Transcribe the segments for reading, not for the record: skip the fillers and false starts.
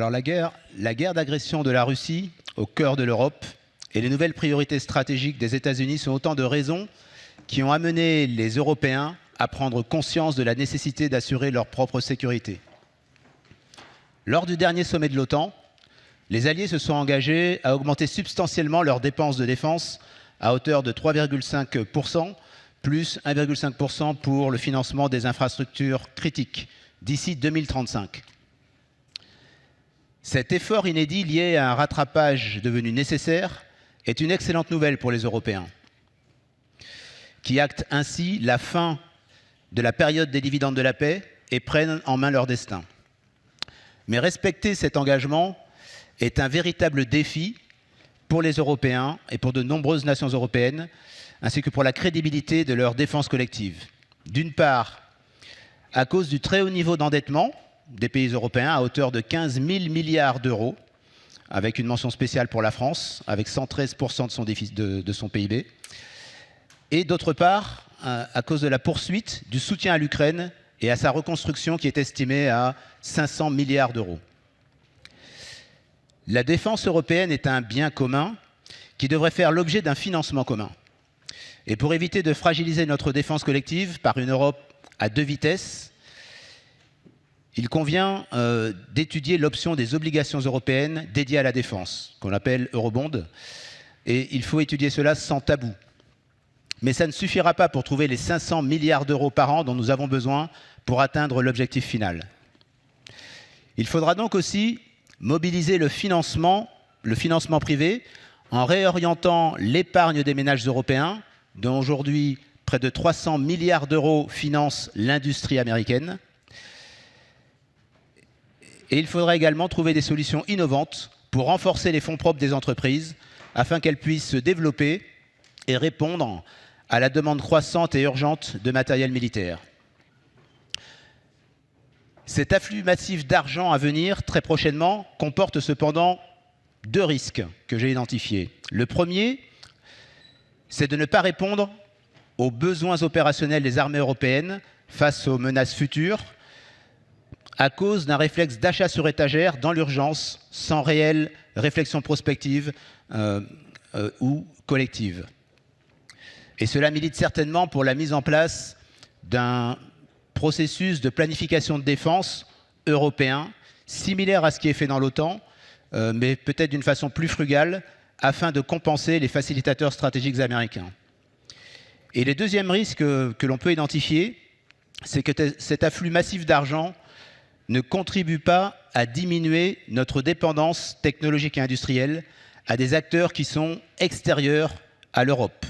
Alors la guerre d'agression de la Russie au cœur de l'Europe et les nouvelles priorités stratégiques des États-Unis sont autant de raisons qui ont amené les Européens à prendre conscience de la nécessité d'assurer leur propre sécurité. Lors du dernier sommet de l'OTAN, les Alliés se sont engagés à augmenter substantiellement leurs dépenses de défense à hauteur de 3,5%, plus 1,5% pour le financement des infrastructures critiques d'ici 2035. Cet effort inédit lié à un rattrapage devenu nécessaire est une excellente nouvelle pour les Européens, qui actent ainsi la fin de la période des dividendes de la paix et prennent en main leur destin. Mais respecter cet engagement est un véritable défi pour les Européens et pour de nombreuses nations européennes, ainsi que pour la crédibilité de leur défense collective. D'une part, à cause du très haut niveau d'endettement des pays européens à hauteur de 15 000 milliards d'euros, avec une mention spéciale pour la France, avec 113% de son PIB. Et d'autre part, à cause de la poursuite du soutien à l'Ukraine et à sa reconstruction qui est estimée à 500 milliards d'euros. La défense européenne est un bien commun qui devrait faire l'objet d'un financement commun. Et pour éviter de fragiliser notre défense collective par une Europe à deux vitesses, il convient d'étudier l'option des obligations européennes dédiées à la défense, qu'on appelle eurobonds, et il faut étudier cela sans tabou. Mais ça ne suffira pas pour trouver les 500 milliards d'euros par an dont nous avons besoin pour atteindre l'objectif final. Il faudra donc aussi mobiliser le financement privé en réorientant l'épargne des ménages européens, dont aujourd'hui près de 300 milliards d'euros financent l'industrie américaine. Et il faudra également trouver des solutions innovantes pour renforcer les fonds propres des entreprises afin qu'elles puissent se développer et répondre à la demande croissante et urgente de matériel militaire. Cet afflux massif d'argent à venir très prochainement comporte cependant deux risques que j'ai identifiés. Le premier, c'est de ne pas répondre aux besoins opérationnels des armées européennes face aux menaces futures à cause d'un réflexe d'achat sur étagère dans l'urgence, sans réelle réflexion prospective ou collective. Et cela milite certainement pour la mise en place d'un processus de planification de défense européen, similaire à ce qui est fait dans l'OTAN, mais peut-être d'une façon plus frugale, afin de compenser les facilitateurs stratégiques américains. Et le deuxième risque que l'on peut identifier, c'est que cet afflux massif d'argent ne contribue pas à diminuer notre dépendance technologique et industrielle à des acteurs qui sont extérieurs à l'Europe.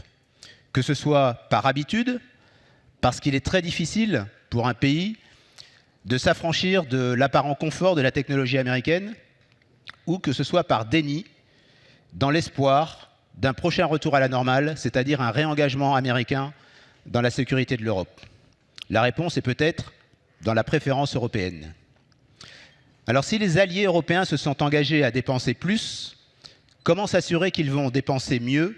Que ce soit par habitude, parce qu'il est très difficile pour un pays de s'affranchir de l'apparent confort de la technologie américaine, ou que ce soit par déni, dans l'espoir d'un prochain retour à la normale, c'est-à-dire un réengagement américain dans la sécurité de l'Europe. La réponse est peut-être dans la préférence européenne. Alors si les alliés européens se sont engagés à dépenser plus, comment s'assurer qu'ils vont dépenser mieux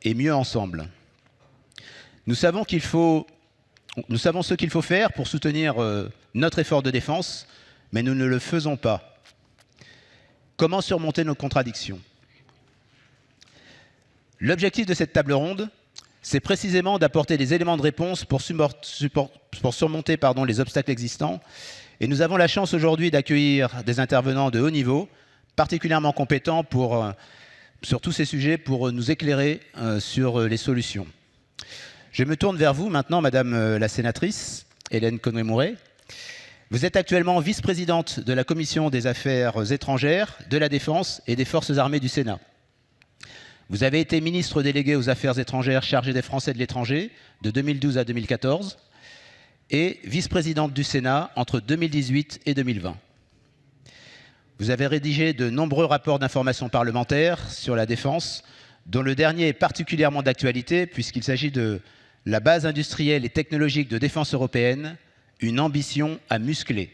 et mieux ensemble ? Nous savons ce qu'il faut faire pour soutenir notre effort de défense, mais nous ne le faisons pas. Comment surmonter nos contradictions ? L'objectif de cette table ronde, c'est précisément d'apporter des éléments de réponse pour surmonter les obstacles existants. Et nous avons la chance aujourd'hui d'accueillir des intervenants de haut niveau, particulièrement compétents sur tous ces sujets pour nous éclairer sur les solutions. Je me tourne vers vous maintenant, Madame la sénatrice Hélène Conway-Mouret. Vous êtes actuellement vice-présidente de la Commission des Affaires étrangères, de la Défense et des Forces armées du Sénat. Vous avez été ministre délégué aux Affaires étrangères chargé des Français de l'étranger de 2012 à 2014 et vice-présidente du Sénat entre 2018 et 2020. Vous avez rédigé de nombreux rapports d'information parlementaire sur la défense, dont le dernier est particulièrement d'actualité puisqu'il s'agit de la base industrielle et technologique de défense européenne, une ambition à muscler,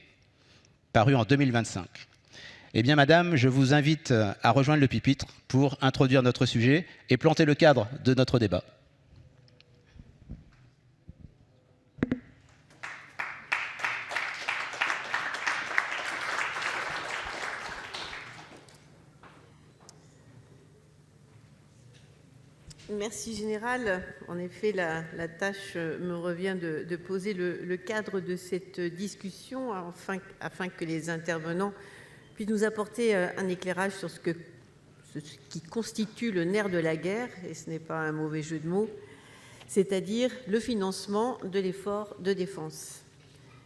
paru en 2025. Eh bien, madame, je vous invite à rejoindre le pupitre pour introduire notre sujet et planter le cadre de notre débat. Merci Général. En effet, la tâche me revient de poser le cadre de cette discussion afin que les intervenants puissent nous apporter un éclairage sur ce qui constitue le nerf de la guerre, et ce n'est pas un mauvais jeu de mots, c'est-à-dire le financement de l'effort de défense.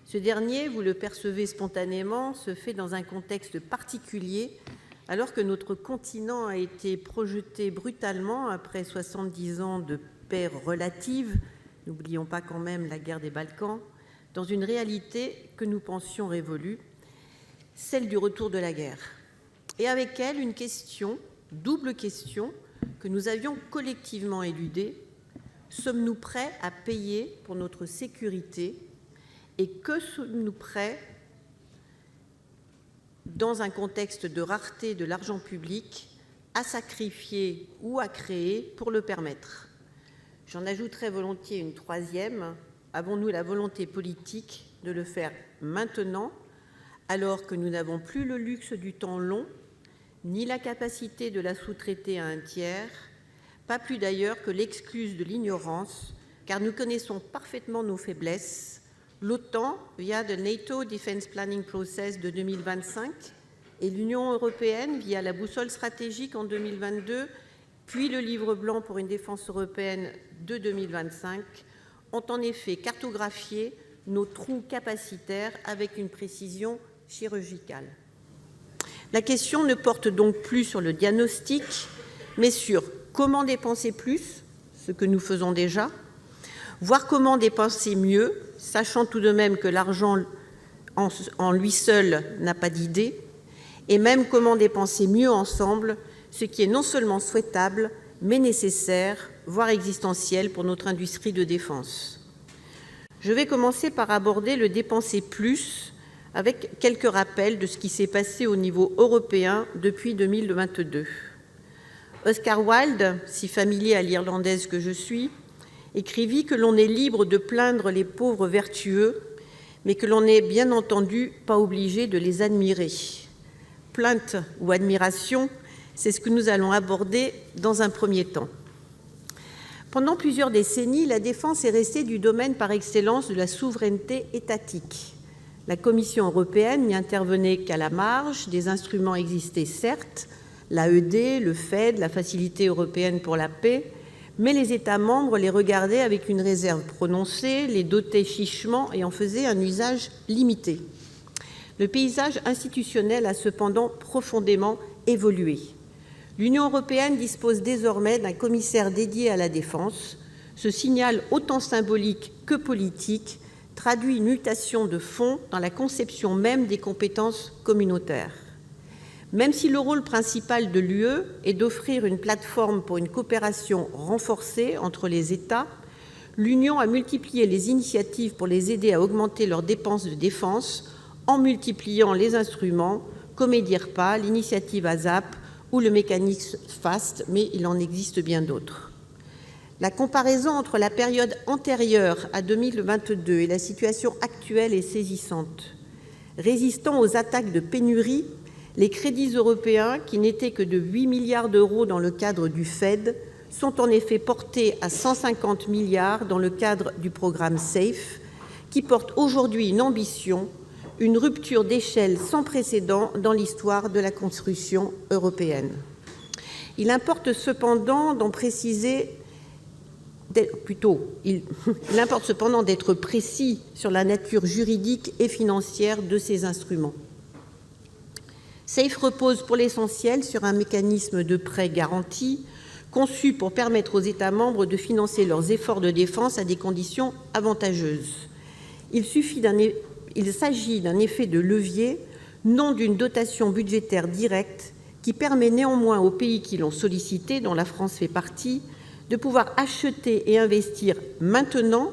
Ce dernier, vous le percevez spontanément, se fait dans un contexte particulier, alors que notre continent a été projeté brutalement après 70 ans de paix relative, n'oublions pas quand même la guerre des Balkans, dans une réalité que nous pensions révolue, celle du retour de la guerre. Et avec elle, une question, double question, que nous avions collectivement éludée. Sommes-nous prêts à payer pour notre sécurité? Et que sommes-nous prêts, dans un contexte de rareté de l'argent public, à sacrifier ou à créer pour le permettre? J'en ajouterai volontiers une troisième. Avons-nous la volonté politique de le faire maintenant, alors que nous n'avons plus le luxe du temps long, ni la capacité de la sous-traiter à un tiers, pas plus d'ailleurs que l'excuse de l'ignorance, car nous connaissons parfaitement nos faiblesses, l'OTAN via le NATO Defense Planning Process de 2025 et l'Union européenne via la boussole stratégique en 2022, puis le livre blanc pour une défense européenne de 2025, ont en effet cartographié nos trous capacitaires avec une précision chirurgicale. La question ne porte donc plus sur le diagnostic, mais sur comment dépenser plus, ce que nous faisons déjà, voir comment dépenser mieux, sachant tout de même que l'argent en lui seul n'a pas d'idée, et même comment dépenser mieux ensemble, ce qui est non seulement souhaitable, mais nécessaire, voire existentiel pour notre industrie de défense. Je vais commencer par aborder le dépenser plus, avec quelques rappels de ce qui s'est passé au niveau européen depuis 2022. Oscar Wilde, si familier à l'irlandaise que je suis, écrivit que l'on est libre de plaindre les pauvres vertueux, mais que l'on n'est bien entendu pas obligé de les admirer. Plainte ou admiration, c'est ce que nous allons aborder dans un premier temps. Pendant plusieurs décennies, la défense est restée du domaine par excellence de la souveraineté étatique. La Commission européenne n'y intervenait qu'à la marge, des instruments existaient certes, l'AED, le FED, la Facilité européenne pour la paix, mais les États membres les regardaient avec une réserve prononcée, les dotaient chichement et en faisaient un usage limité. Le paysage institutionnel a cependant profondément évolué. L'Union européenne dispose désormais d'un commissaire dédié à la défense. Ce signal autant symbolique que politique traduit une mutation de fond dans la conception même des compétences communautaires. Même si le rôle principal de l'UE est d'offrir une plateforme pour une coopération renforcée entre les États, l'Union a multiplié les initiatives pour les aider à augmenter leurs dépenses de défense en multipliant les instruments comme EDIRPA, l'initiative ASAP ou le mécanisme FAST, mais il en existe bien d'autres. La comparaison entre la période antérieure à 2022 et la situation actuelle est saisissante. Résistant aux attaques de pénurie, les crédits européens, qui n'étaient que de 8 milliards d'euros dans le cadre du FED, sont en effet portés à 150 milliards dans le cadre du programme SAFE, qui porte aujourd'hui une ambition, une rupture d'échelle sans précédent dans l'histoire de la construction européenne. Il importe cependant d'être précis sur la nature juridique et financière de ces instruments. SAFE repose pour l'essentiel sur un mécanisme de prêt garanti conçu pour permettre aux États membres de financer leurs efforts de défense à des conditions avantageuses. Il s'agit d'un effet de levier, non d'une dotation budgétaire directe, qui permet néanmoins aux pays qui l'ont sollicité, dont la France fait partie, de pouvoir acheter et investir maintenant.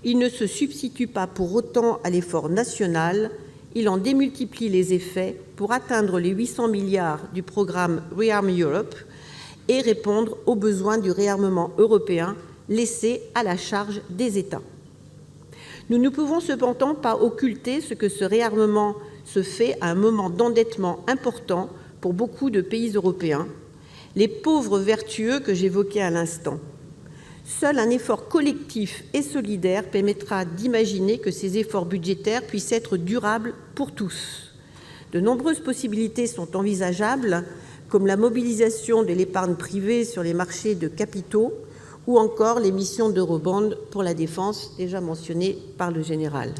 Il ne se substitue pas pour autant à l'effort national. Il en démultiplie les effets pour atteindre les 800 milliards du programme ReArm Europe et répondre aux besoins du réarmement européen laissés à la charge des États. Nous ne pouvons cependant pas occulter ce que ce réarmement se fait à un moment d'endettement important pour beaucoup de pays européens. les pauvres vertueux que j'évoquais à l'instant. Seul un effort collectif et solidaire permettra d'imaginer que ces efforts budgétaires puissent être durables pour tous. De nombreuses possibilités sont envisageables, comme la mobilisation de l'épargne privée sur les marchés de capitaux ou encore l'émission d'eurobonds pour la défense, déjà mentionnée par le général,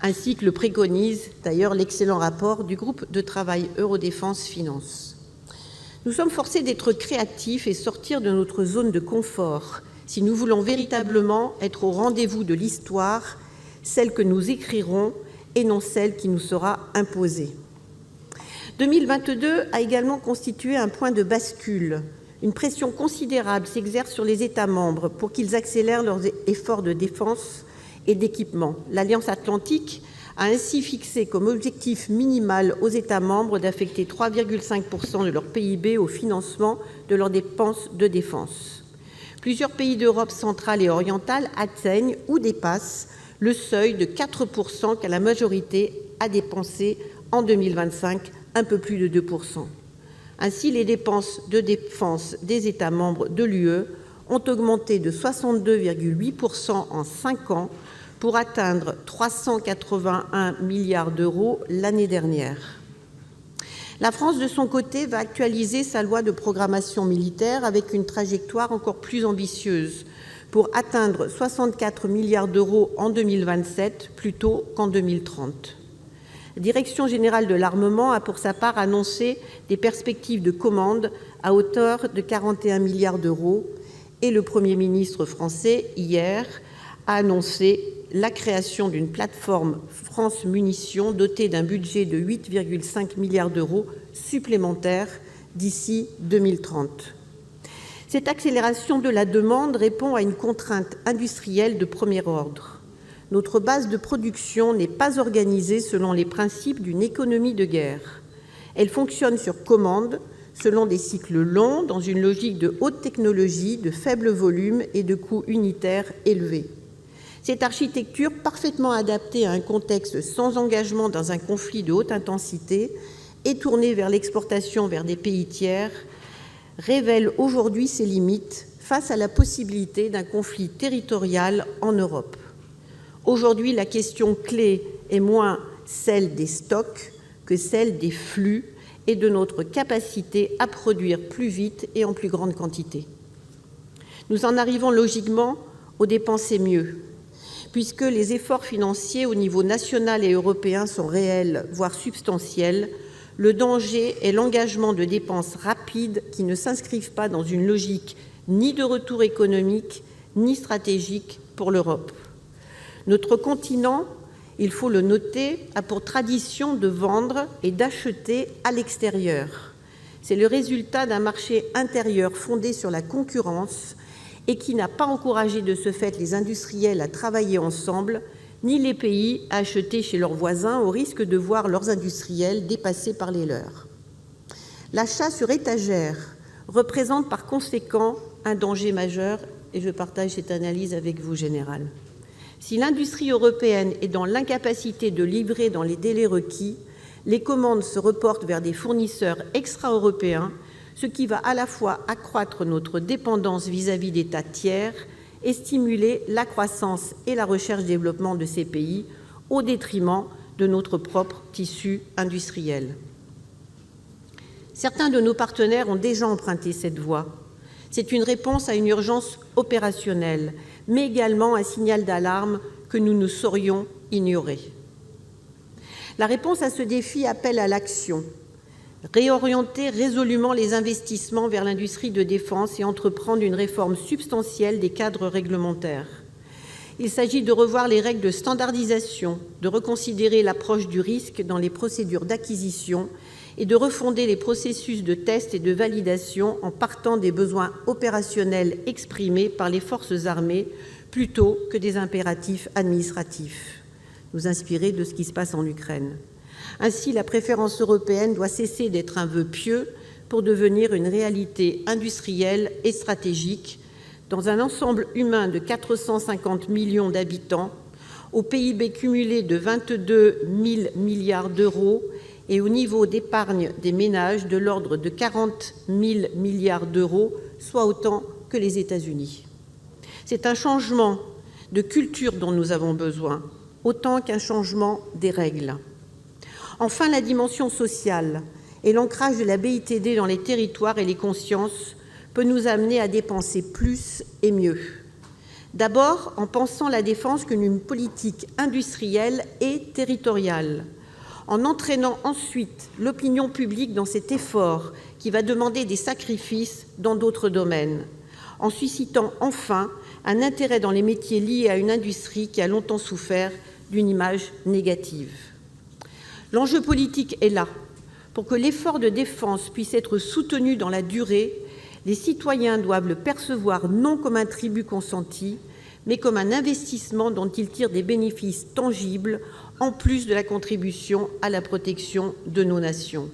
ainsi que le préconise d'ailleurs l'excellent rapport du groupe de travail Eurodéfense Finance. Nous sommes forcés d'être créatifs et sortir de notre zone de confort si nous voulons véritablement être au rendez-vous de l'histoire, celle que nous écrirons et non celle qui nous sera imposée. 2022 a également constitué un point de bascule. Une pression considérable s'exerce sur les États membres pour qu'ils accélèrent leurs efforts de défense et d'équipement. L'Alliance atlantique a ainsi fixé comme objectif minimal aux États membres d'affecter 3,5% de leur PIB au financement de leurs dépenses de défense. Plusieurs pays d'Europe centrale et orientale atteignent ou dépassent le seuil de 4% que la majorité a dépensé en 2025, un peu plus de 2%. Ainsi, les dépenses de défense des États membres de l'UE ont augmenté de 62,8% en 5 ans pour atteindre 381 milliards d'euros l'année dernière. La France, de son côté, va actualiser sa loi de programmation militaire avec une trajectoire encore plus ambitieuse pour atteindre 64 milliards d'euros en 2027 plutôt qu'en 2030. La Direction générale de l'armement a pour sa part annoncé des perspectives de commande à hauteur de 41 milliards d'euros et le Premier ministre français, hier, a annoncé la création d'une plateforme France Munitions dotée d'un budget de 8,5 milliards d'euros supplémentaires d'ici 2030. Cette accélération de la demande répond à une contrainte industrielle de premier ordre. Notre base de production n'est pas organisée selon les principes d'une économie de guerre. Elle fonctionne sur commande, selon des cycles longs, dans une logique de haute technologie, de faible volume et de coûts unitaires élevés. Cette architecture, parfaitement adaptée à un contexte sans engagement dans un conflit de haute intensité et tournée vers l'exportation vers des pays tiers, révèle aujourd'hui ses limites face à la possibilité d'un conflit territorial en Europe. Aujourd'hui, la question clé est moins celle des stocks que celle des flux et de notre capacité à produire plus vite et en plus grande quantité. Nous en arrivons logiquement aux dépenser mieux, puisque les efforts financiers au niveau national et européen sont réels, voire substantiels. Le danger est l'engagement de dépenses rapides qui ne s'inscrivent pas dans une logique ni de retour économique, ni stratégique pour l'Europe. Notre continent, il faut le noter, a pour tradition de vendre et d'acheter à l'extérieur. C'est le résultat d'un marché intérieur fondé sur la concurrence et qui n'a pas encouragé de ce fait les industriels à travailler ensemble, ni les pays à acheter chez leurs voisins au risque de voir leurs industriels dépassés par les leurs. L'achat sur étagère représente par conséquent un danger majeur, et je partage cette analyse avec vous, Général. Si l'industrie européenne est dans l'incapacité de livrer dans les délais requis, les commandes se reportent vers des fournisseurs extra-européens, ce qui va à la fois accroître notre dépendance vis-à-vis d'États tiers et stimuler la croissance et la recherche-développement de ces pays au détriment de notre propre tissu industriel. Certains de nos partenaires ont déjà emprunté cette voie. C'est une réponse à une urgence opérationnelle, mais également un signal d'alarme que nous ne saurions ignorer. La réponse à ce défi appelle à l'action. Réorienter résolument les investissements vers l'industrie de défense et entreprendre une réforme substantielle des cadres réglementaires. Il s'agit de revoir les règles de standardisation, de reconsidérer l'approche du risque dans les procédures d'acquisition et de refonder les processus de test et de validation en partant des besoins opérationnels exprimés par les forces armées plutôt que des impératifs administratifs, nous inspirer de ce qui se passe en Ukraine. Ainsi, la préférence européenne doit cesser d'être un vœu pieux pour devenir une réalité industrielle et stratégique dans un ensemble humain de 450 millions d'habitants, au PIB cumulé de 22 000 milliards d'euros et au niveau d'épargne des ménages de l'ordre de 40 000 milliards d'euros, soit autant que les États-Unis. C'est un changement de culture dont nous avons besoin, autant qu'un changement des règles. Enfin, la dimension sociale et l'ancrage de la BITD dans les territoires et les consciences peut nous amener à dépenser plus et mieux. D'abord, en pensant la défense comme une politique industrielle et territoriale, en entraînant ensuite l'opinion publique dans cet effort qui va demander des sacrifices dans d'autres domaines, en suscitant enfin un intérêt dans les métiers liés à une industrie qui a longtemps souffert d'une image négative. L'enjeu politique est là. Pour que l'effort de défense puisse être soutenu dans la durée, les citoyens doivent le percevoir non comme un tribut consenti, mais comme un investissement dont ils tirent des bénéfices tangibles, en plus de la contribution à la protection de nos nations.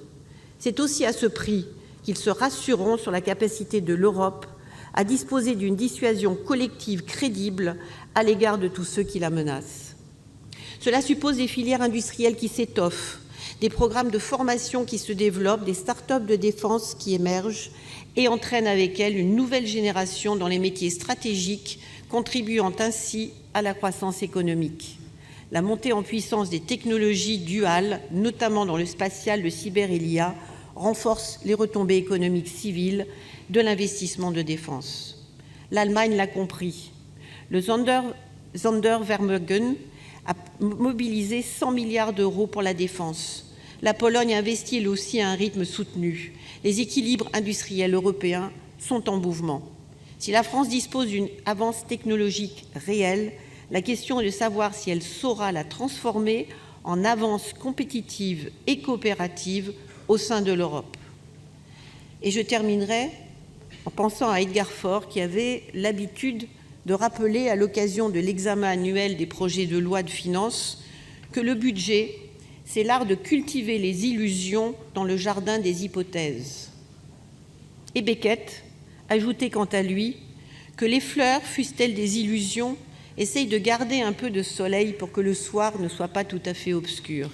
C'est aussi à ce prix qu'ils se rassureront sur la capacité de l'Europe à disposer d'une dissuasion collective crédible à l'égard de tous ceux qui la menacent. Cela suppose des filières industrielles qui s'étoffent, des programmes de formation qui se développent, des start-up de défense qui émergent et entraînent avec elles une nouvelle génération dans les métiers stratégiques, contribuant ainsi à la croissance économique. La montée en puissance des technologies duales, notamment dans le spatial, le cyber et l'IA, renforce les retombées économiques civiles de l'investissement de défense. L'Allemagne l'a compris. Le Sondervermögen a mobilisé 100 milliards d'euros pour la défense. La Pologne investit elle aussi à un rythme soutenu. Les équilibres industriels européens sont en mouvement. Si la France dispose d'une avance technologique réelle, la question est de savoir si elle saura la transformer en avance compétitive et coopérative au sein de l'Europe. Et je terminerai en pensant à Edgar Faure, qui avait l'habitude de rappeler à l'occasion de l'examen annuel des projets de loi de finances que le budget, c'est l'art de cultiver les illusions dans le jardin des hypothèses. Et Beckett ajoutait quant à lui que les fleurs, fussent-elles des illusions, essayent de garder un peu de soleil pour que le soir ne soit pas tout à fait obscur.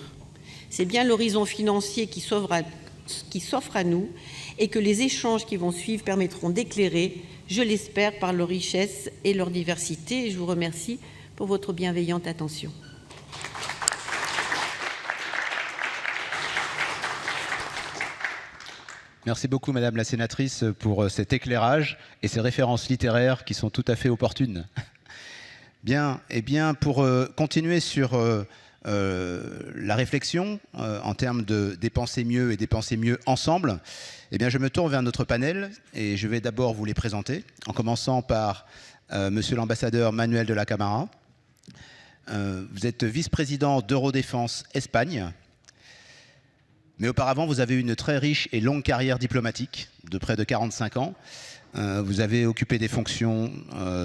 C'est bien l'horizon financier qui s'offre à nous et que les échanges qui vont suivre permettront d'éclairer, je l'espère, par leur richesse et leur diversité. Et je vous remercie pour votre bienveillante attention. Merci beaucoup, Madame la Sénatrice, pour cet éclairage et ces références littéraires qui sont tout à fait opportunes. Bien, eh bien, pour continuer sur la réflexion en termes de dépenser mieux et dépenser mieux ensemble, eh bien, je me tourne vers notre panel et je vais d'abord vous les présenter, en commençant par Monsieur l'ambassadeur Manuel de la Camara. Vous êtes vice-président d'Eurodéfense Espagne. Mais auparavant, vous avez eu une très riche et longue carrière diplomatique de près de 45 ans. Vous avez occupé des fonctions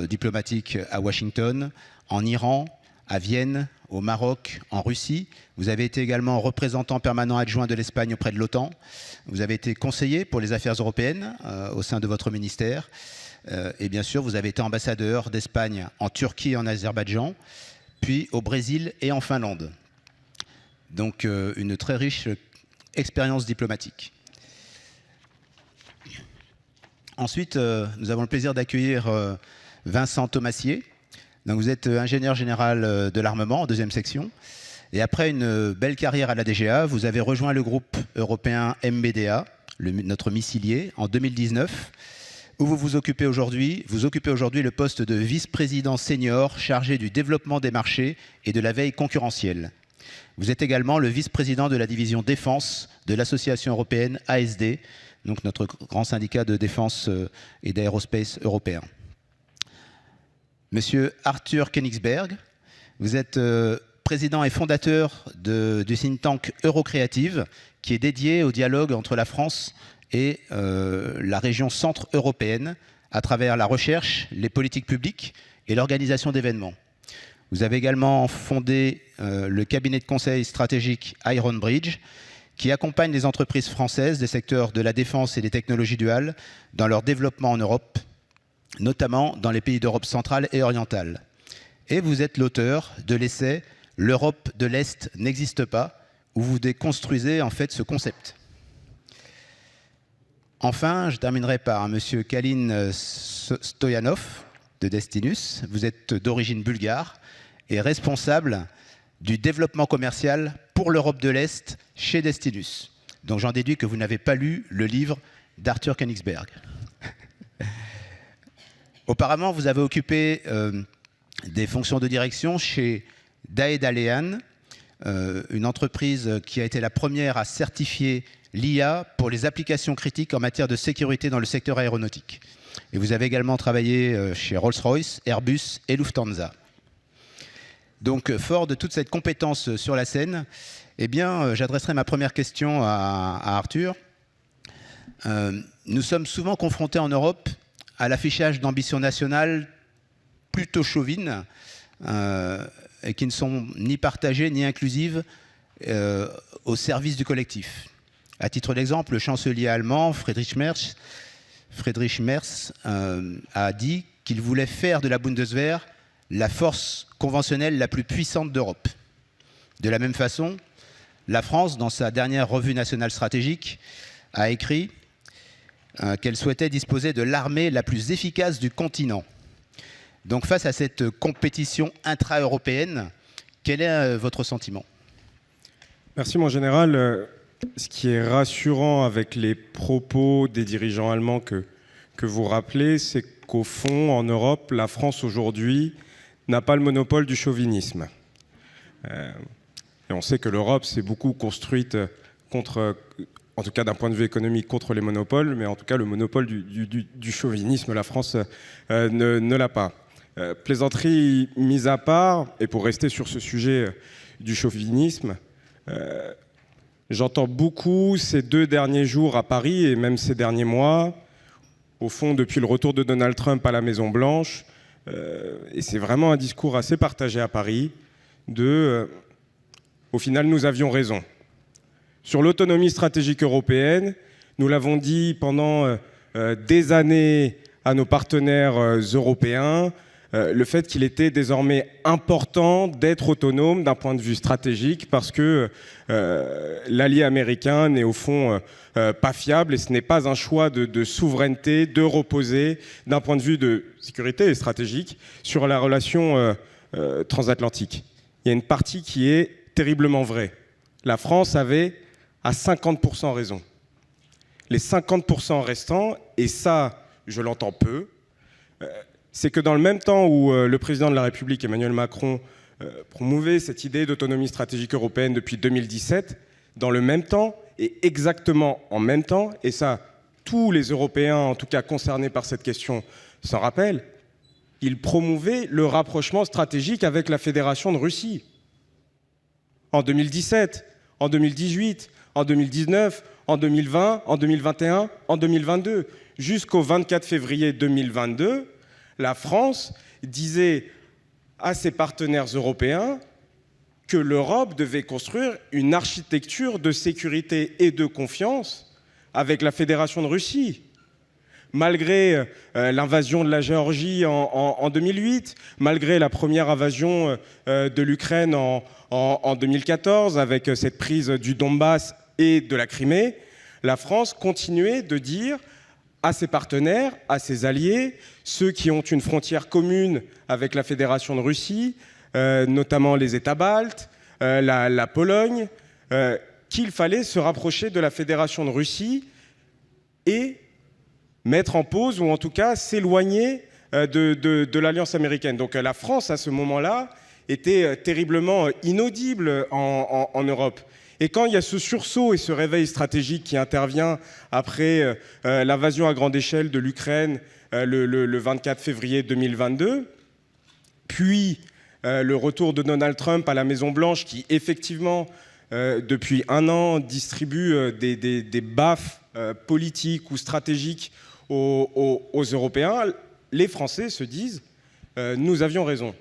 diplomatiques à Washington, en Iran, à Vienne, au Maroc, en Russie. Vous avez été également représentant permanent adjoint de l'Espagne auprès de l'OTAN. Vous avez été conseiller pour les affaires européennes au sein de votre ministère. Et bien sûr, vous avez été ambassadeur d'Espagne en Turquie et en Azerbaïdjan, puis au Brésil et en Finlande. Donc une très riche expérience diplomatique. Ensuite, nous avons le plaisir d'accueillir Vincent Thomassier. Donc, vous êtes ingénieur général de l'armement en deuxième section. Et après une belle carrière à la DGA, vous avez rejoint le groupe européen MBDA, notre missilier, en 2019, où vous occupez aujourd'hui le poste de vice-président senior chargé du développement des marchés et de la veille concurrentielle. Vous êtes également le vice-président de la division défense de l'association européenne ASD, donc notre grand syndicat de défense et d'aérospace européen. Monsieur Arthur Königsberg, vous êtes président et fondateur du think tank Eurocréative, qui est dédié au dialogue entre la France et la région centre-européenne à travers la recherche, les politiques publiques et l'organisation d'événements. Vous avez également fondé le cabinet de conseil stratégique Iron Bridge, qui accompagne les entreprises françaises des secteurs de la défense et des technologies duales dans leur développement en Europe, notamment dans les pays d'Europe centrale et orientale. Et vous êtes l'auteur de l'essai « L'Europe de l'Est n'existe pas », où vous déconstruisez en fait ce concept. Enfin, je terminerai par M. Kalin Stoyanov de Destinus. Vous êtes d'origine bulgare et responsable du développement commercial pour l'Europe de l'Est chez Destinus. Donc j'en déduis que vous n'avez pas lu le livre d'Arthur Koenigsberg. Auparavant, vous avez occupé des fonctions de direction chez Daeda Lean, une entreprise qui a été la première à certifier l'IA pour les applications critiques en matière de sécurité dans le secteur aéronautique. Et vous avez également travaillé chez Rolls-Royce, Airbus et Lufthansa. Donc, fort de toute cette compétence sur la scène, eh bien, j'adresserai ma première question à Arthur. Nous sommes souvent confrontés en Europe à l'affichage d'ambitions nationales plutôt chauvines et qui ne sont ni partagées ni inclusives au service du collectif. À titre d'exemple, le chancelier allemand Friedrich Merz a dit qu'il voulait faire de la Bundeswehr la force conventionnelle la plus puissante d'Europe. De la même façon, la France, dans sa dernière revue nationale stratégique, a écrit qu'elle souhaitait disposer de l'armée la plus efficace du continent. Donc face à cette compétition intra-européenne, quel est votre sentiment ? Merci mon général. Ce qui est rassurant avec les propos des dirigeants allemands que vous rappelez, c'est qu'au fond, en Europe, la France aujourd'hui n'a pas le monopole du chauvinisme. Et on sait que l'Europe s'est beaucoup construite contre, en tout cas d'un point de vue économique, contre les monopoles, mais en tout cas le monopole du chauvinisme, la France ne l'a pas. Plaisanterie mise à part, et pour rester sur ce sujet du chauvinisme, j'entends beaucoup ces 2 derniers jours à Paris et même ces derniers mois, au fond depuis le retour de Donald Trump à la Maison-Blanche, et c'est vraiment un discours assez partagé à Paris, au final nous avions raison. Sur l'autonomie stratégique européenne, nous l'avons dit pendant des années à nos partenaires européens, le fait qu'il était désormais important d'être autonome d'un point de vue stratégique parce que l'allié américain n'est au fond pas fiable et ce n'est pas un choix de souveraineté, de reposer d'un point de vue de sécurité et stratégique sur la relation transatlantique. Il y a une partie qui est terriblement vraie. La France avait à 50% raison. Les 50% restants, et ça, je l'entends peu, c'est que dans le même temps où le président de la République, Emmanuel Macron, promouvait cette idée d'autonomie stratégique européenne depuis 2017, dans le même temps, et exactement en même temps, et ça, tous les Européens, en tout cas concernés par cette question, s'en rappellent, il promouvait le rapprochement stratégique avec la Fédération de Russie. En 2017, en 2018, en 2019, en 2020, en 2021, en 2022. Jusqu'au 24 février 2022, la France disait à ses partenaires européens que l'Europe devait construire une architecture de sécurité et de confiance avec la Fédération de Russie. Malgré l'invasion de la Géorgie en 2008, malgré la première invasion de l'Ukraine en 2014, avec cette prise du Donbass et de la Crimée, la France continuait de dire à ses partenaires, à ses alliés, ceux qui ont une frontière commune avec la Fédération de Russie, notamment les États baltes, la Pologne, qu'il fallait se rapprocher de la Fédération de Russie et mettre en pause, ou en tout cas s'éloigner de l'Alliance américaine. Donc la France, à ce moment-là, était terriblement inaudible en Europe. Et quand il y a ce sursaut et ce réveil stratégique qui intervient après l'invasion à grande échelle de l'Ukraine le 24 février 2022, puis le retour de Donald Trump à la Maison-Blanche qui, effectivement, depuis un an, distribue des baffes politiques ou stratégiques aux Européens, les Français se disent « nous avions raison ».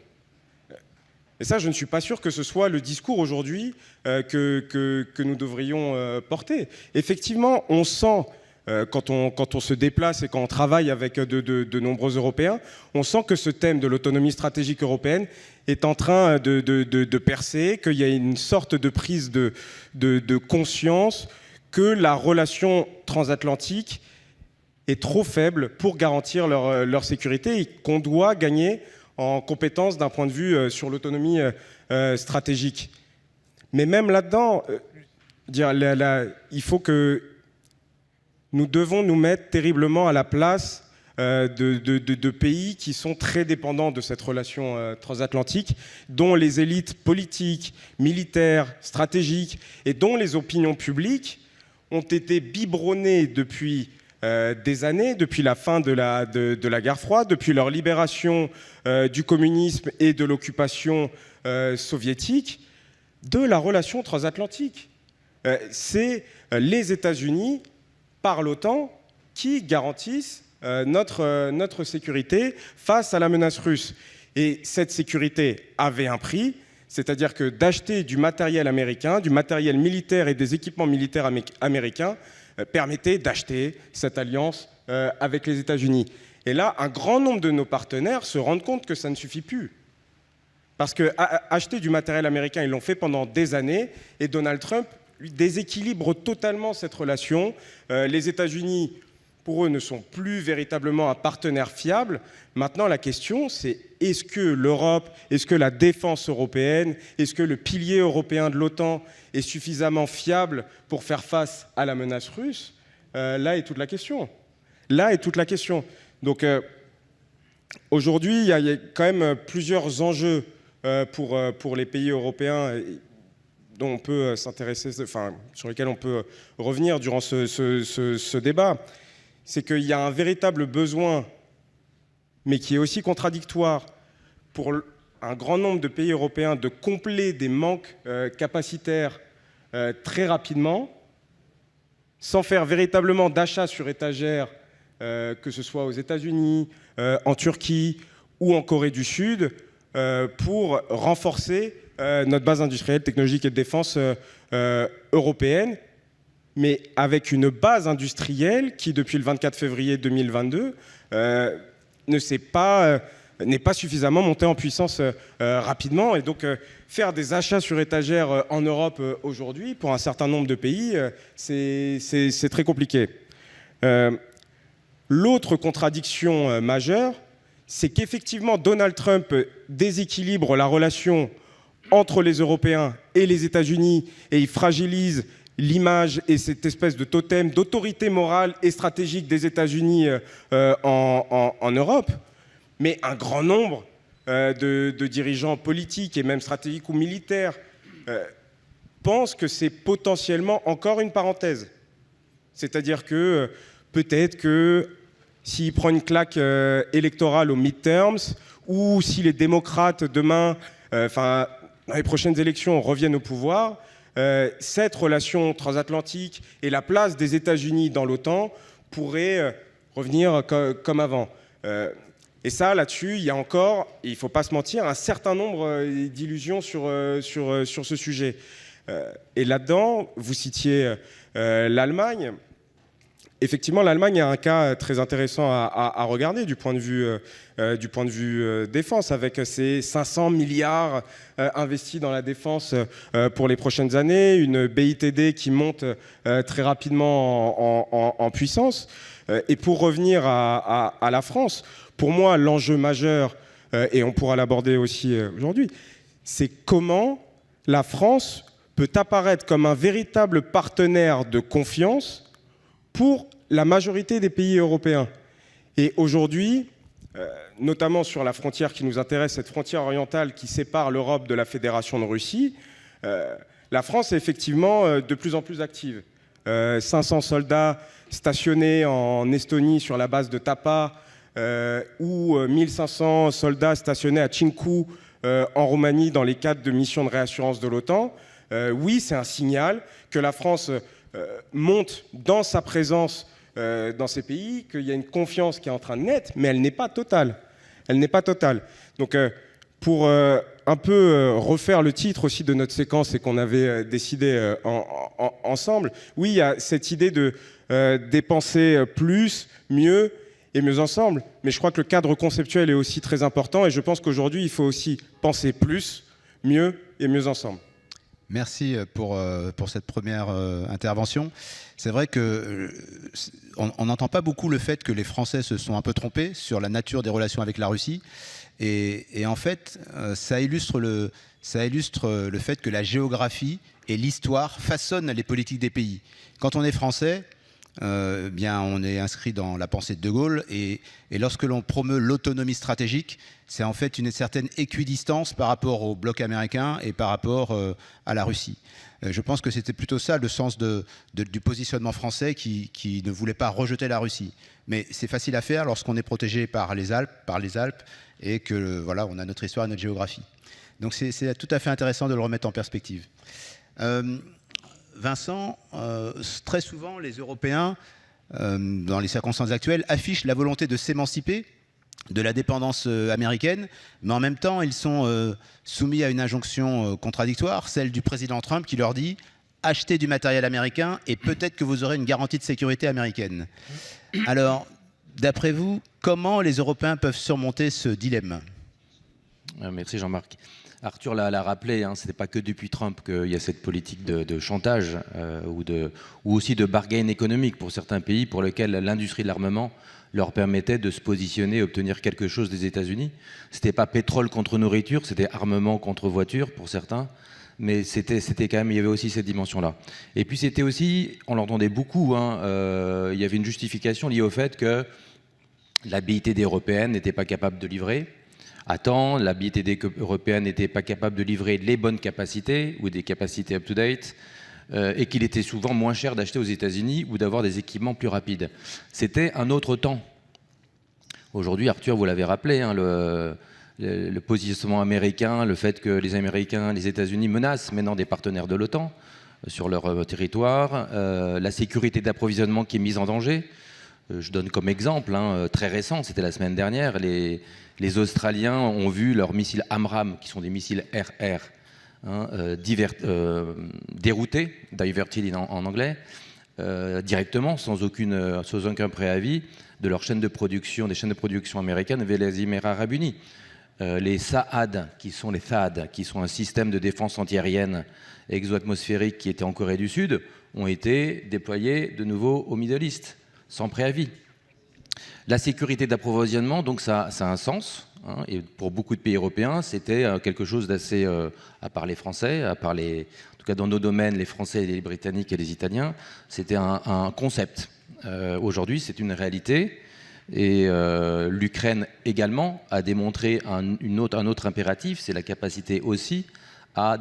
Et ça, je ne suis pas sûr que ce soit le discours aujourd'hui que nous devrions porter. Effectivement, on sent quand on se déplace et quand on travaille avec de nombreux Européens, on sent que ce thème de l'autonomie stratégique européenne est en train de percer, qu'il y a une sorte de prise de conscience que la relation transatlantique est trop faible pour garantir leur sécurité et qu'on doit gagner en compétences d'un point de vue sur l'autonomie stratégique. Mais même là-dedans, il faut que nous devons nous mettre terriblement à la place de pays qui sont très dépendants de cette relation transatlantique, dont les élites politiques, militaires, stratégiques et dont les opinions publiques ont été biberonnées depuis des années, depuis la fin de la guerre froide, depuis leur libération du communisme et de l'occupation soviétique, de la relation transatlantique. C'est les États-Unis, par l'OTAN, qui garantissent notre sécurité face à la menace russe. Et cette sécurité avait un prix, c'est-à-dire que d'acheter du matériel américain, du matériel militaire et des équipements militaires américains permettait d'acheter cette alliance avec les États-Unis. Et là, un grand nombre de nos partenaires se rendent compte que ça ne suffit plus. Parce qu'acheter du matériel américain, ils l'ont fait pendant des années, et Donald Trump lui déséquilibre totalement cette relation. Les États-Unis, pour eux, ne sont plus véritablement un partenaire fiable. Maintenant, la question, c'est est-ce que l'Europe, est-ce que la défense européenne, est-ce que le pilier européen de l'OTAN est suffisamment fiable pour faire face à la menace russe ? Là est toute la question. Là est toute la question. Donc, aujourd'hui, il y a quand même plusieurs enjeux pour les pays européens dont on peut s'intéresser, enfin, sur lesquels on peut revenir durant ce débat. C'est qu'il y a un véritable besoin, mais qui est aussi contradictoire, pour un grand nombre de pays européens de combler des manques capacitaires très rapidement, sans faire véritablement d'achat sur étagère, que ce soit aux États-Unis, en Turquie ou en Corée du Sud, pour renforcer notre base industrielle, technologique et de défense européenne, mais avec une base industrielle qui, depuis le 24 février 2022, n'est pas suffisamment montée en puissance rapidement. Et donc, faire des achats sur étagère en Europe aujourd'hui, pour un certain nombre de pays, c'est très compliqué. L'autre contradiction majeure, c'est qu'effectivement, Donald Trump déséquilibre la relation entre les Européens et les États-Unis, et il fragilise l'image et cette espèce de totem d'autorité morale et stratégique des États-Unis en Europe. Mais un grand nombre de dirigeants politiques et même stratégiques ou militaires pensent que c'est potentiellement encore une parenthèse. C'est-à-dire que peut-être que s'il prend une claque électorale aux midterms, ou si les démocrates demain, dans les prochaines élections, reviennent au pouvoir, cette relation transatlantique et la place des États-Unis dans l'OTAN pourraient revenir comme avant. Et ça, là-dessus, il y a encore, il ne faut pas se mentir, un certain nombre d'illusions sur ce sujet. Et là-dedans, vous citiez l'Allemagne. Effectivement, l'Allemagne a un cas très intéressant à regarder du point de vue défense, avec ses 500 milliards investis dans la défense pour les prochaines années, une BITD qui monte très rapidement en puissance. Et pour revenir à la France, pour moi, l'enjeu majeur, et on pourra l'aborder aussi aujourd'hui, c'est comment la France peut apparaître comme un véritable partenaire de confiance pour la majorité des pays européens. Et aujourd'hui, notamment sur la frontière qui nous intéresse, cette frontière orientale qui sépare l'Europe de la Fédération de Russie, la France est effectivement de plus en plus active. 500 soldats stationnés en Estonie sur la base de Tapa, ou 1500 soldats stationnés à Cincu en Roumanie dans les cadres de missions de réassurance de l'OTAN. Oui, c'est un signal que la France monte dans sa présence dans ces pays, qu'il y a une confiance qui est en train de naître, mais elle n'est pas totale. Elle n'est pas totale. Donc, pour un peu refaire le titre aussi de notre séquence et qu'on avait décidé ensemble, oui, il y a cette idée de dépenser plus, mieux et mieux ensemble. Mais je crois que le cadre conceptuel est aussi très important et je pense qu'aujourd'hui, il faut aussi penser plus, mieux et mieux ensemble. Merci pour cette première intervention. C'est vrai qu'on n'entend pas beaucoup le fait que les Français se sont un peu trompés sur la nature des relations avec la Russie. Et en fait, ça illustre le fait que la géographie et l'histoire façonnent les politiques des pays. Quand on est français, bien, on est inscrit dans la pensée de De Gaulle et lorsque l'on promeut l'autonomie stratégique, c'est en fait une certaine équidistance par rapport au bloc américain et par rapport à la Russie. Je pense que c'était plutôt ça le sens du positionnement français qui ne voulait pas rejeter la Russie. Mais c'est facile à faire lorsqu'on est protégé par les Alpes et que voilà, on a notre histoire et notre géographie. Donc c'est tout à fait intéressant de le remettre en perspective. Vincent, très souvent, les Européens, dans les circonstances actuelles, affichent la volonté de s'émanciper de la dépendance américaine, mais en même temps, ils sont soumis à une injonction contradictoire, celle du président Trump qui leur dit « achetez du matériel américain et peut-être que vous aurez une garantie de sécurité américaine ». Alors, d'après vous, comment les Européens peuvent surmonter ce dilemme ? Merci Jean-Marc. Arthur l'a rappelé, ce n'est pas que depuis Trump qu'il y a cette politique de chantage ou aussi de bargain économique pour certains pays pour lesquels l'industrie de l'armement leur permettait de se positionner et obtenir quelque chose des États-Unis. Ce n'était pas pétrole contre nourriture, c'était armement contre voiture pour certains, mais c'était quand même, il y avait aussi cette dimension-là. Et puis c'était aussi, on l'entendait beaucoup, il y avait une justification liée au fait que la BITD européenne n'était pas capable de livrer à temps, la BITD européenne n'était pas capable de livrer les bonnes capacités ou des capacités up-to-date, et qu'il était souvent moins cher d'acheter aux États-Unis ou d'avoir des équipements plus rapides. C'était un autre temps. Aujourd'hui, Arthur, vous l'avez rappelé, le positionnement américain, le fait que les Américains, les États-Unis menacent maintenant des partenaires de l'OTAN sur leur territoire, la sécurité d'approvisionnement qui est mise en danger. Je donne comme exemple très récent, c'était la semaine dernière, les Australiens ont vu leurs missiles AMRAAM, qui sont des missiles RR, déroutés, diverted en anglais, directement, sans aucun préavis, de leur chaîne de production, des chaînes de production américaines vers les Émirats arabes unis. Les THAAD, qui sont un système de défense antiaérienne exo-atmosphérique qui était en Corée du Sud, ont été déployés de nouveau au Middle East, sans préavis. La sécurité d'approvisionnement, donc ça a un sens, et pour beaucoup de pays européens, c'était quelque chose d'assez, à part les Français, en tout cas dans nos domaines, les Français, les Britanniques et les Italiens, c'était un concept. Aujourd'hui, c'est une réalité, et l'Ukraine également a démontré un autre impératif, c'est la capacité aussi à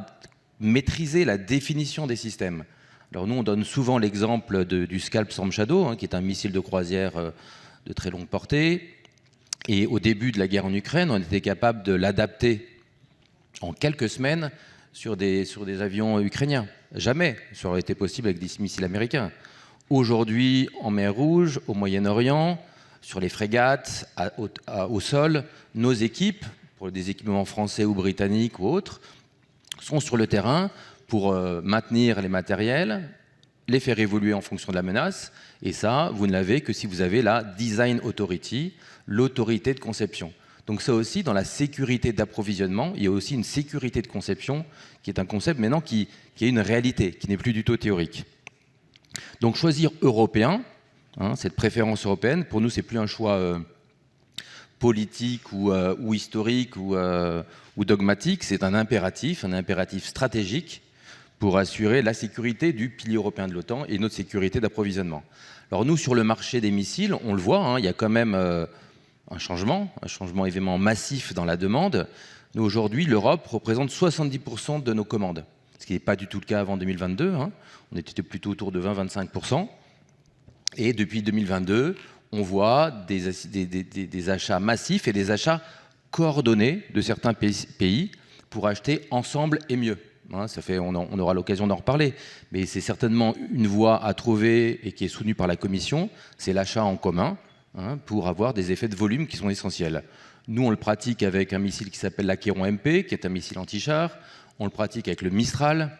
maîtriser la définition des systèmes. Alors nous, on donne souvent l'exemple du Scalp Storm Shadow, qui est un missile de croisière de très longue portée. Et au début de la guerre en Ukraine, on était capable de l'adapter en quelques semaines sur des avions ukrainiens. Jamais ça aurait été possible avec des missiles américains. Aujourd'hui, en mer Rouge, au Moyen-Orient, sur les frégates, au sol, nos équipes, pour des équipements français ou britanniques ou autres, sont sur le terrain pour maintenir les matériels, les faire évoluer en fonction de la menace. Et ça, vous ne l'avez que si vous avez la Design Authority, l'autorité de conception. Donc ça aussi, dans la sécurité d'approvisionnement, il y a aussi une sécurité de conception qui est un concept maintenant qui est une réalité, qui n'est plus du tout théorique. Donc choisir européen, cette préférence européenne, pour nous, c'est plus un choix politique ou historique ou dogmatique, c'est un impératif stratégique pour assurer la sécurité du pilier européen de l'OTAN et notre sécurité d'approvisionnement. Alors nous, sur le marché des missiles, on le voit, il y a quand même un changement évidemment massif dans la demande. Nous, aujourd'hui, l'Europe représente 70% de nos commandes, ce qui n'est pas du tout le cas avant 2022. On était plutôt autour de 20-25%. Et depuis 2022, on voit des achats massifs et des achats coordonnés de certains pays pour acheter ensemble et mieux. On aura l'occasion d'en reparler, mais c'est certainement une voie à trouver et qui est soutenue par la Commission, c'est l'achat en commun pour avoir des effets de volume qui sont essentiels. Nous, on le pratique avec un missile qui s'appelle l'Aquéron MP, qui est un missile anti-char. On le pratique avec le Mistral,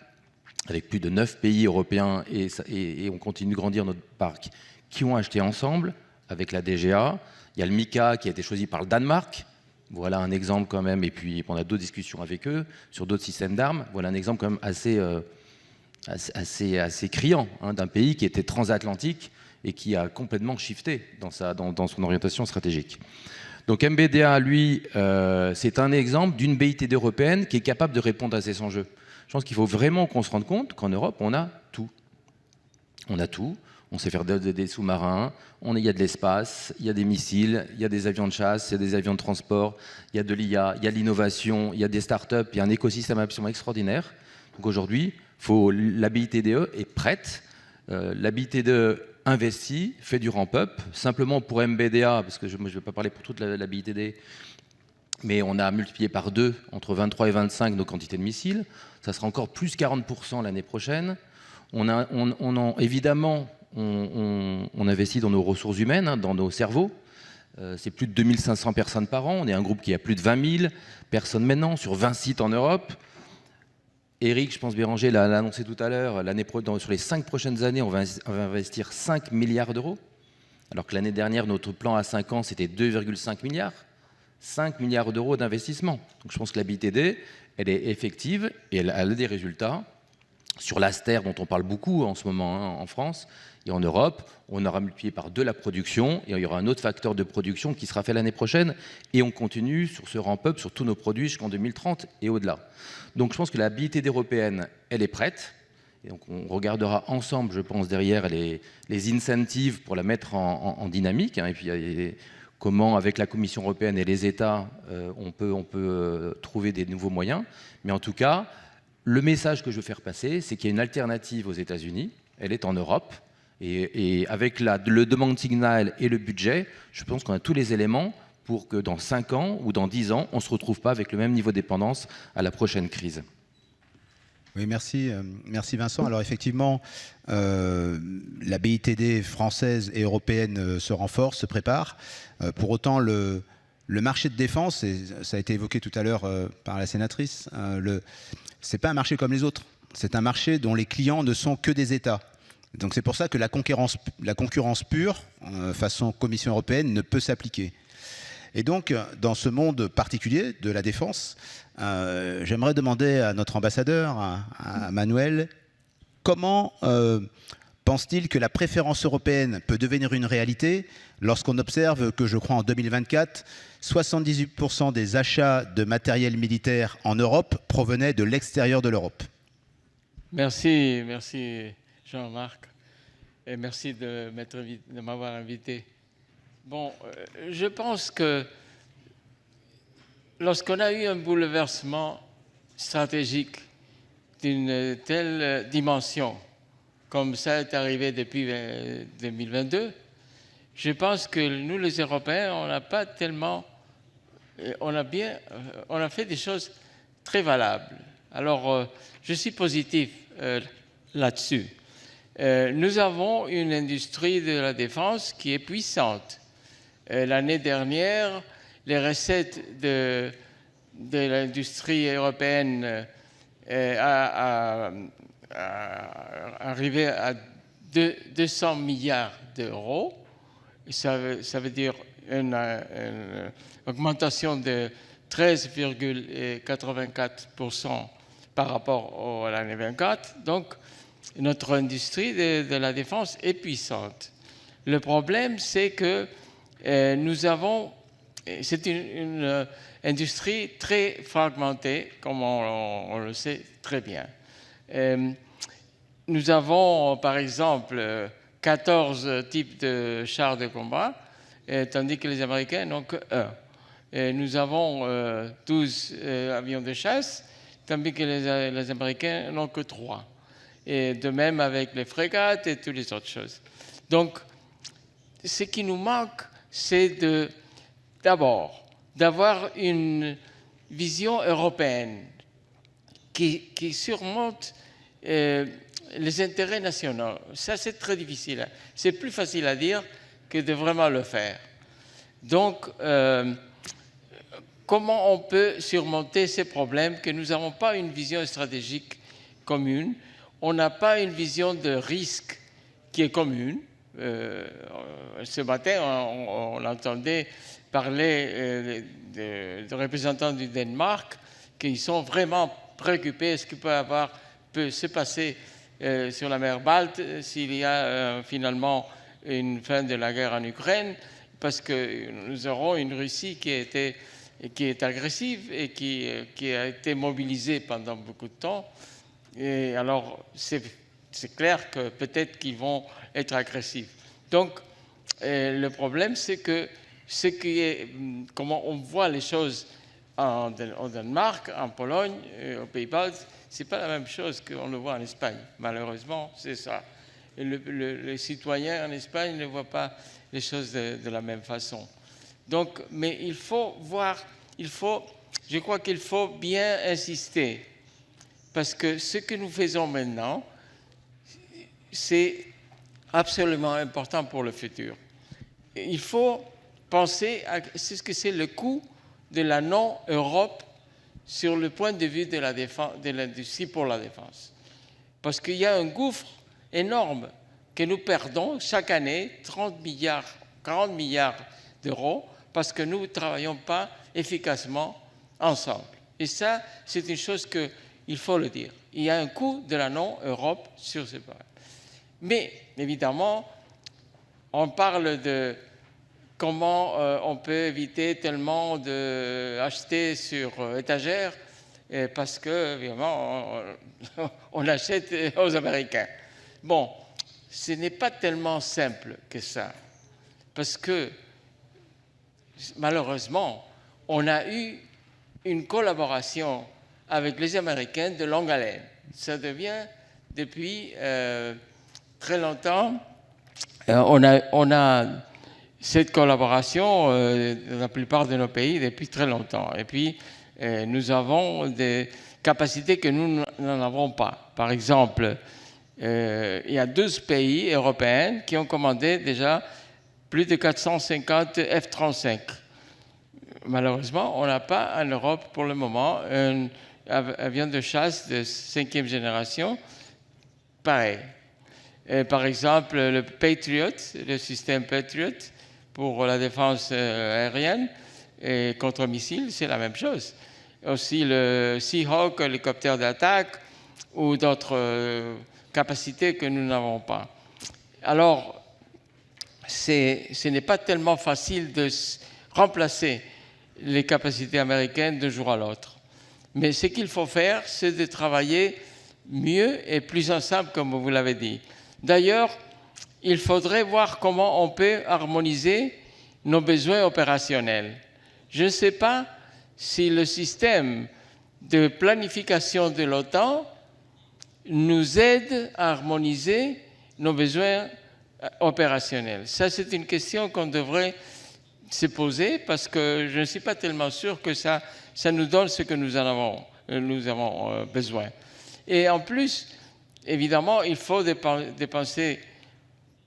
avec plus de 9 pays européens, et on continue de grandir notre parc, qui ont acheté ensemble avec la DGA. Il y a le Mika qui a été choisi par le Danemark. Voilà un exemple quand même, et puis on a d'autres discussions avec eux sur d'autres systèmes d'armes. Voilà un exemple quand même assez criant, hein, d'un pays qui était transatlantique et qui a complètement shifté dans son orientation stratégique. Donc MBDA, lui, c'est un exemple d'une BITD européenne qui est capable de répondre à ces enjeux. Je pense qu'il faut vraiment qu'on se rende compte qu'en Europe, on a tout. On a tout. On sait faire des sous-marins, il y a de l'espace, il y a des missiles, il y a des avions de chasse, il y a des avions de transport, il y a de l'IA, il y a de l'innovation, il y a des startups, il y a un écosystème absolument extraordinaire. Donc aujourd'hui, la BITDE est prête. La BITDE investit, fait du ramp-up. Simplement pour MBDA, parce que je ne vais pas parler pour toute la BITD, mais on a multiplié par 2 entre 23 et 25 nos quantités de missiles. Ça sera encore plus 40% l'année prochaine. Évidemment, on investit dans nos ressources humaines, hein, dans nos cerveaux. C'est plus de 2500 personnes par an. On est un groupe qui a plus de 20 000 personnes maintenant, sur 20 sites en Europe. Éric, je pense Béranger l'a annoncé tout à l'heure, sur les 5 prochaines années, on va investir 5 milliards d'euros. Alors que l'année dernière, notre plan à 5 ans, c'était 2,5 milliards. 5 milliards d'euros d'investissement. Donc je pense que la BITD, elle est effective et elle a des résultats. Sur l'Aster, dont on parle beaucoup en ce moment, hein, en France et en Europe, on aura multiplié par 2 la production et il y aura un autre facteur de production qui sera fait l'année prochaine et on continue sur ce ramp-up sur tous nos produits jusqu'en 2030 et au-delà. Donc je pense que la BITD européenne, elle est prête. Et donc on regardera ensemble, je pense, derrière les incentives pour la mettre en dynamique, hein, et puis comment, avec la Commission européenne et les États, on peut trouver des nouveaux moyens. Mais en tout cas, le message que je veux faire passer, c'est qu'il y a une alternative aux États-Unis. Elle est en Europe. Et avec le demand signal et le budget, je pense qu'on a tous les éléments pour que dans 5 ans ou dans 10 ans, on ne se retrouve pas avec le même niveau de dépendance à la prochaine crise. Oui, merci Vincent. Alors effectivement, la BITD française et européenne se renforce, se prépare. Pour autant, le marché de défense, et ça a été évoqué tout à l'heure par la sénatrice, c'est pas un marché comme les autres. C'est un marché dont les clients ne sont que des États. Donc c'est pour ça que la concurrence pure, façon Commission européenne, ne peut s'appliquer. Et donc, dans ce monde particulier de la défense, j'aimerais demander à notre ambassadeur, à Manuel, comment pense-t-il que la préférence européenne peut devenir une réalité lorsqu'on observe que, je crois, en 2024, 78% des achats de matériel militaire en Europe provenaient de l'extérieur de l'Europe? Merci Jean-Marc, et merci de m'avoir invité. Bon, je pense que lorsqu'on a eu un bouleversement stratégique d'une telle dimension, comme ça est arrivé depuis 2022, je pense que nous, les Européens, on n'a pas tellement... On a fait des choses très valables. Alors, je suis positif là-dessus. Nous avons une industrie de la défense qui est puissante. L'année dernière, les recettes de l'industrie européenne arrivaient à 200 milliards d'euros. Ça veut dire une augmentation de 13,84% par rapport à l'année 24. Donc, notre industrie de la défense est puissante. Le problème, c'est que c'est une industrie très fragmentée, comme on le sait très bien. Nous avons, par exemple, 14 types de chars de combat, tandis que les Américains n'ont que 1. Nous avons 12 avions de chasse, tandis que les Américains n'ont que 3. Et de même avec les frégates et toutes les autres choses. Donc, ce qui nous manque, c'est d'abord d'avoir une vision européenne qui surmonte les intérêts nationaux. Ça, c'est très difficile. C'est plus facile à dire que de vraiment le faire. Donc, comment on peut surmonter ces problèmes, que nous n'avons pas une vision stratégique commune, on n'a pas une vision de risque qui est commune. Ce matin, on entendait parler de représentants du Danemark qui sont vraiment préoccupés de ce qui peut se passer sur la mer Balte s'il y a finalement une fin de la guerre en Ukraine, parce que nous aurons une Russie qui est agressive et qui a été mobilisée pendant beaucoup de temps. Et alors, c'est clair que peut-être qu'ils vont être agressifs. Donc, le problème, c'est que comment on voit les choses au Danemark, en Pologne, aux Pays-Bas, ce n'est pas la même chose qu'on le voit en Espagne. Malheureusement, c'est ça. Et les citoyens en Espagne ne voient pas les choses de la même façon. Donc, mais il faut voir, je crois qu'il faut bien insister, parce que ce que nous faisons maintenant, c'est absolument important pour le futur. Il faut penser à ce que c'est le coût de la non-Europe sur le point de vue de la défense, de l'industrie pour la défense. Parce qu'il y a un gouffre énorme que nous perdons chaque année, 40 milliards d'euros, parce que nous ne travaillons pas efficacement ensemble. Et ça, c'est une chose qu'il faut le dire. Il y a un coût de la non-Europe sur ce point. Mais, évidemment, on parle de comment on peut éviter tellement d'acheter sur étagère, parce que, évidemment, on achète aux Américains. Bon, ce n'est pas tellement simple que ça, parce que, malheureusement, on a eu une collaboration avec les Américains de longue haleine. Ça devient, depuis très longtemps, on a cette collaboration dans la plupart de nos pays depuis très longtemps. Et puis, nous avons des capacités que nous n'en avons pas. Par exemple, il y a 12 pays européens qui ont commandé déjà plus de 450 F-35. Malheureusement, on n'a pas en Europe pour le moment un avion de chasse de 5e génération pareil. Par exemple, le Patriot, le système Patriot pour la défense aérienne et contre-missiles, c'est la même chose. Aussi le Seahawk, hélicoptère d'attaque ou d'autres capacités que nous n'avons pas. Alors, ce n'est pas tellement facile de remplacer les capacités américaines d'un jour à l'autre. Mais ce qu'il faut faire, c'est de travailler mieux et plus ensemble, comme vous l'avez dit. D'ailleurs, il faudrait voir comment on peut harmoniser nos besoins opérationnels. Je ne sais pas si le système de planification de l'OTAN nous aide à harmoniser nos besoins opérationnels. Ça, c'est une question qu'on devrait se poser, parce que je ne suis pas tellement sûr que ça nous donne ce que nous avons besoin. Et en plus, évidemment, il faut dépenser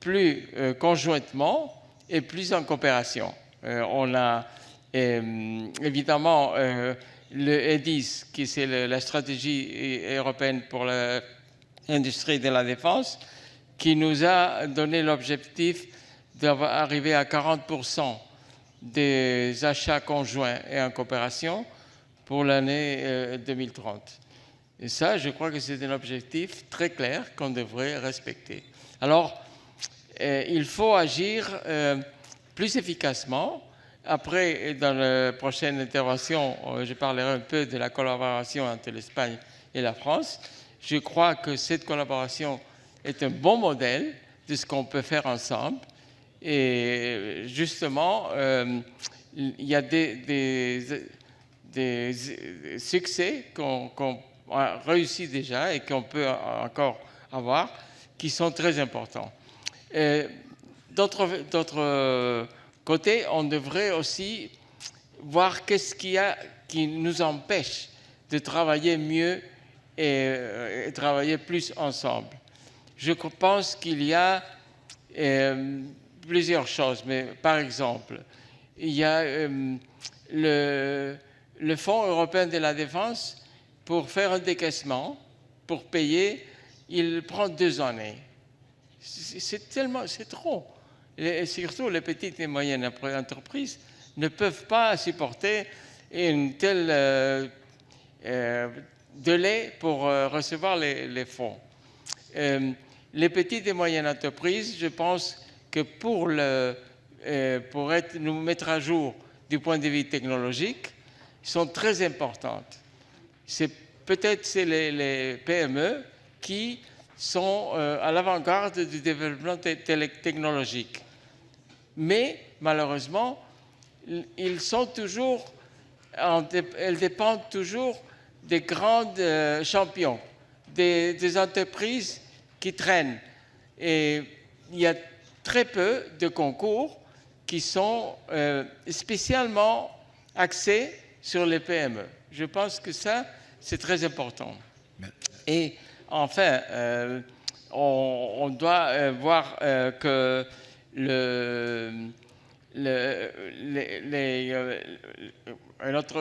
plus conjointement et plus en coopération. On a évidemment le EDIS, qui c'est la stratégie européenne pour l'industrie de la défense, qui nous a donné l'objectif d'arriver à 40% des achats conjoints et en coopération pour l'année 2030. Et ça, je crois que c'est un objectif très clair qu'on devrait respecter. Alors, il faut agir plus efficacement. Après, dans la prochaine intervention, je parlerai un peu de la collaboration entre l'Espagne et la France. Je crois que cette collaboration est un bon modèle de ce qu'on peut faire ensemble. Et justement, il y a des succès qu'on a réussi déjà et qu'on peut encore avoir, qui sont très importants. D'autre côté, on devrait aussi voir qu'est-ce qu'il y a qui nous empêche de travailler mieux et travailler plus ensemble. Je pense qu'il y a plusieurs choses, mais par exemple, il y a le Fonds européen de la défense, pour faire un décaissement, pour payer, il prend 2 années. C'est trop. Et surtout, les petites et moyennes entreprises ne peuvent pas supporter une telle délai pour recevoir les fonds. Les petites et moyennes entreprises, je pense que pour nous mettre à jour du point de vue technologique, sont très importantes. Peut-être c'est les PME qui sont à l'avant-garde du développement technologique. Mais malheureusement, elles dépendent toujours des grands champions, des entreprises qui traînent. Et il y a très peu de concours qui sont spécialement axés sur les PME. Je pense que ça, c'est très important. Et enfin, on doit voir que un autre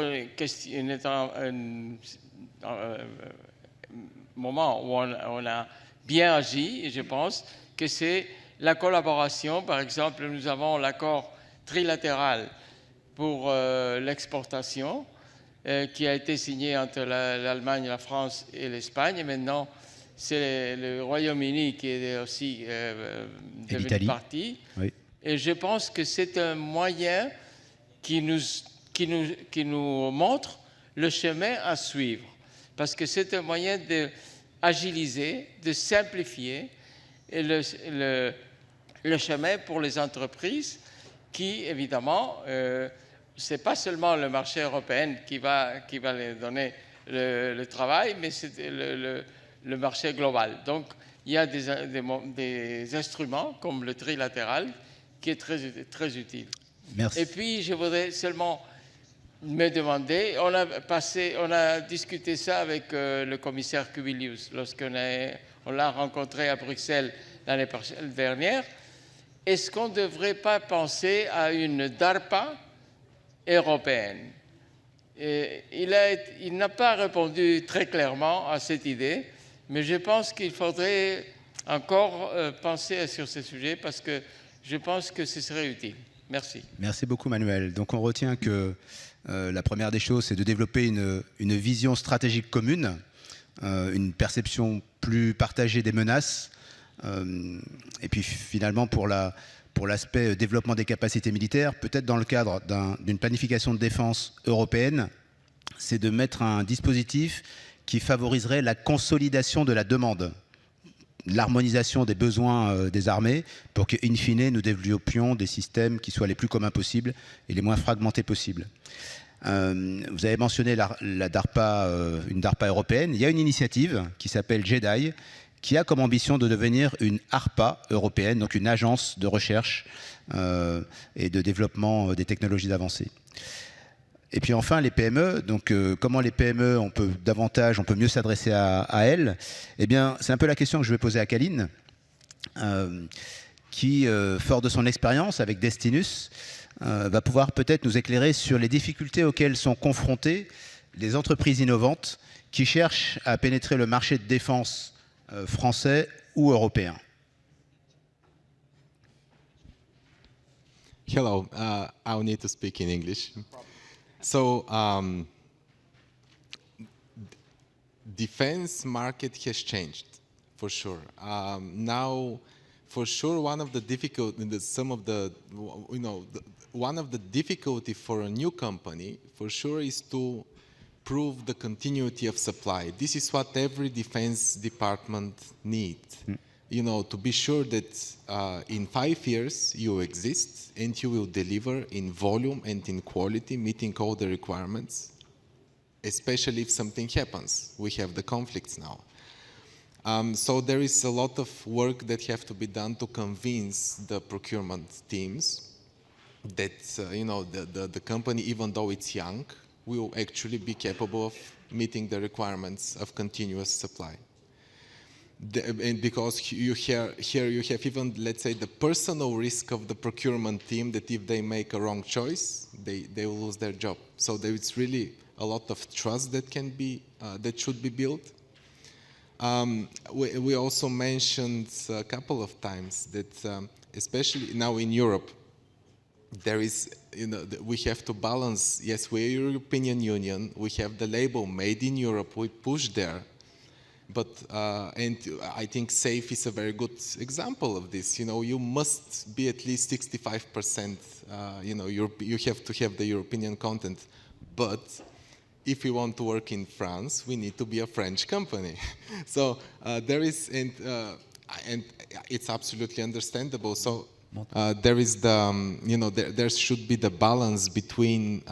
moment où on a bien agi, et je pense que c'est la collaboration. Par exemple, nous avons l'accord trilatéral pour l'exportation qui a été signé entre l'Allemagne, la France et l'Espagne. Et maintenant, c'est le Royaume-Uni qui est aussi devenu partie. Oui. Et je pense que c'est un moyen qui nous montre le chemin à suivre. Parce que c'est un moyen d'agiliser, de simplifier le chemin pour les entreprises qui, évidemment, ce n'est pas seulement le marché européen qui va les donner le travail, mais c'est le marché global. Donc, il y a des instruments comme le trilatéral qui est très, très utile. Merci. Et puis, je voudrais seulement me demander, on a discuté ça avec le commissaire Kubilius lorsqu'on l'a rencontré à Bruxelles l'année dernière. Est-ce qu'on ne devrait pas penser à une DARPA européenne? Il n'a pas répondu très clairement à cette idée, mais je pense qu'il faudrait encore penser sur ce sujet parce que je pense que ce serait utile. Merci. Merci beaucoup, Manuel. Donc, on retient que la première des choses, c'est de développer une vision stratégique commune, une perception plus partagée des menaces, et puis finalement pour l'aspect développement des capacités militaires, peut-être dans le cadre d'une planification de défense européenne, c'est de mettre un dispositif qui favoriserait la consolidation de la demande, l'harmonisation des besoins des armées pour que, in fine, nous développions des systèmes qui soient les plus communs possibles et les moins fragmentés possibles. Vous avez mentionné la DARPA, une DARPA européenne. Il y a une initiative qui s'appelle JEDI, qui a comme ambition de devenir une ARPA européenne, donc une agence de recherche et de développement des technologies avancées. Et puis enfin, les PME. Donc, comment les PME, on peut mieux s'adresser à elles? Eh bien, c'est un peu la question que je vais poser à Kaline, qui, fort de son expérience avec Destinus, va pouvoir peut-être nous éclairer sur les difficultés auxquelles sont confrontées les entreprises innovantes qui cherchent à pénétrer le marché de défense français ou européen. Hello, I'll need to speak in English. So, defense market has changed, for sure. Now, for sure, one of the difficulty for a new company, for sure, is to prove the continuity of supply. This is what every defense department needs. You know, to be sure that in 5 years you exist and you will deliver in volume and in quality, meeting all the requirements, especially if something happens. We have the conflicts now. So there is a lot of work that have to be done to convince the procurement teams that the company, even though it's young, will actually be capable of meeting the requirements of continuous supply. And because here you have even, let's say, the personal risk of the procurement team that if they make a wrong choice, they will lose their job. So it's really a lot of trust that can be that should be built. We also mentioned a couple of times that, especially now in Europe, there is, we have to balance. Yes, we're a European Union. We have the label "Made in Europe." We push there, but and I think SAFE is a very good example of this. You must be at least 65%. You have to have the European content, but if we want to work in France, we need to be a French company. So there is, and it's absolutely understandable. So there is the, there should be the balance between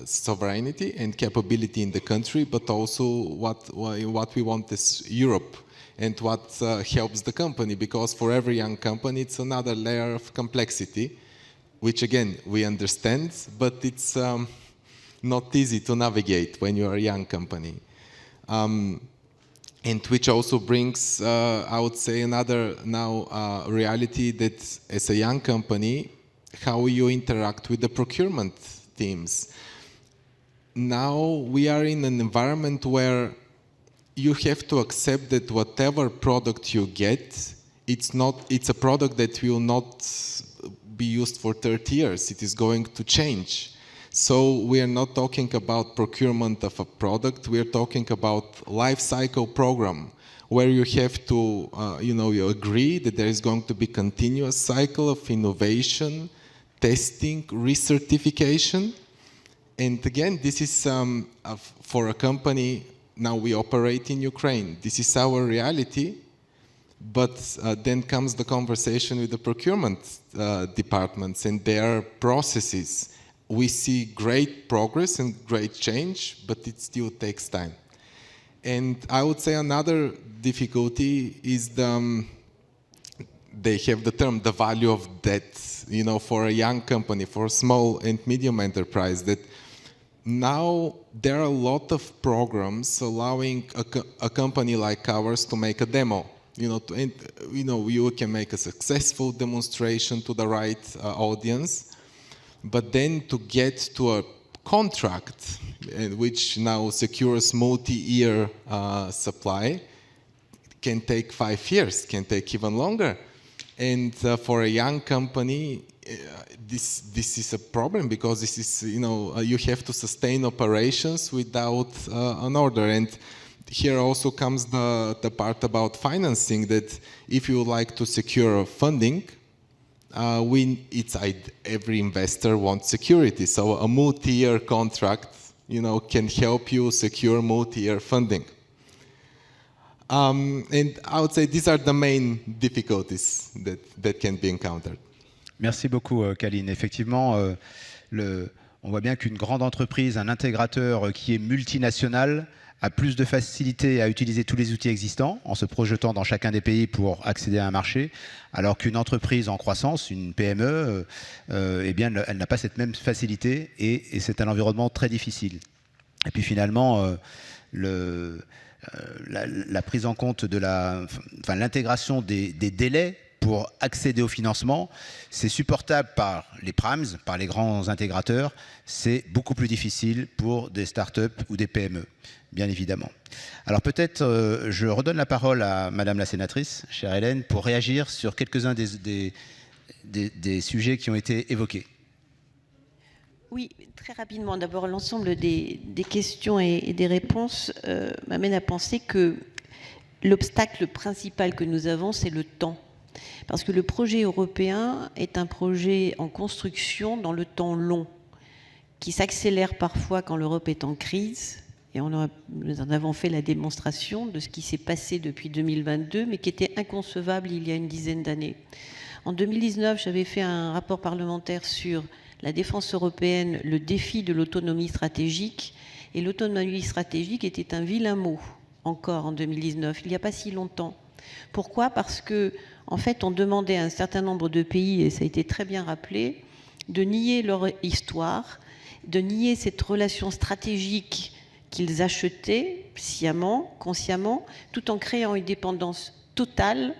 sovereignty and capability in the country, but also what we want is Europe and what helps the company, because for every young company, it's another layer of complexity, which again, we understand, but it's not easy to navigate when you're a young company. And which also brings, I would say, another now reality that as a young company, how you interact with the procurement teams. Now we are in an environment where you have to accept that whatever product you get, it's a product that will not be used for 30 years. It is going to change. So we are not talking about procurement of a product. We are talking about life cycle program, where you have to, you agree that there is going to be continuous cycle of innovation, testing, recertification. And again, this is for a company. Now we operate in Ukraine. This is our reality. But then comes the conversation with the procurement departments and their processes. We see great progress and great change, but it still takes time. And I would say another difficulty is they have the term, the value of debt, for a young company, for a small and medium enterprise, that now there are a lot of programs allowing a company like ours to make a demo. You can make a successful demonstration to the right audience. But then to get to a contract, which now secures multi-year supply, can take 5 years, can take even longer. And for a young company, this is a problem, because this is, you have to sustain operations without an order. And here also comes the part about financing, that if you would like to secure funding, every investor wants security. So a multi-year contract, can help you secure multi-year funding. And I would say these are the main difficulties that can be encountered. Merci beaucoup, Kalin. Effectivement, on voit bien qu'une grande entreprise, un intégrateur qui est multinational, a plus de facilité à utiliser tous les outils existants en se projetant dans chacun des pays pour accéder à un marché, alors qu'une entreprise en croissance, une PME, eh bien, elle n'a pas cette même facilité et c'est un environnement très difficile. Et puis finalement, la prise en compte de l'intégration des délais pour accéder au financement, c'est supportable par les PRAMS, par les grands intégrateurs, c'est beaucoup plus difficile pour des startups ou des PME, bien évidemment. Alors peut-être, je redonne la parole à Madame la sénatrice, chère Hélène, pour réagir sur quelques-uns des sujets qui ont été évoqués. Oui, très rapidement. D'abord, l'ensemble des questions et des réponses m'amène à penser que l'obstacle principal que nous avons, c'est le temps. Parce que le projet européen est un projet en construction dans le temps long, qui s'accélère parfois quand l'Europe est en crise. Et nous en avons fait la démonstration de ce qui s'est passé depuis 2022, mais qui était inconcevable il y a une dizaine d'années. En 2019, j'avais fait un rapport parlementaire sur la défense européenne, le défi de l'autonomie stratégique. Et l'autonomie stratégique était un vilain mot, encore en 2019, il n'y a pas si longtemps. Pourquoi ? Parce que, en fait, on demandait à un certain nombre de pays, et ça a été très bien rappelé, de nier leur histoire, de nier cette relation stratégique qu'ils achetaient sciemment, consciemment, tout en créant une dépendance totale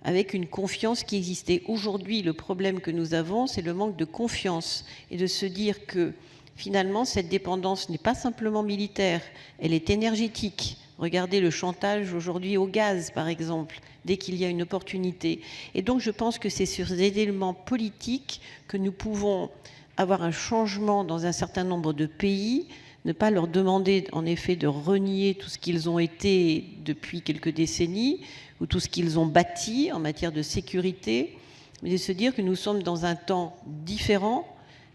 avec une confiance qui existait. Aujourd'hui, le problème que nous avons, c'est le manque de confiance et de se dire que finalement, cette dépendance n'est pas simplement militaire, elle est énergétique. Regardez le chantage aujourd'hui au gaz, par exemple, dès qu'il y a une opportunité. Et donc, je pense que c'est sur des éléments politiques que nous pouvons avoir un changement dans un certain nombre de pays, ne pas leur demander, en effet, de renier tout ce qu'ils ont été depuis quelques décennies, ou tout ce qu'ils ont bâti en matière de sécurité, mais de se dire que nous sommes dans un temps différent,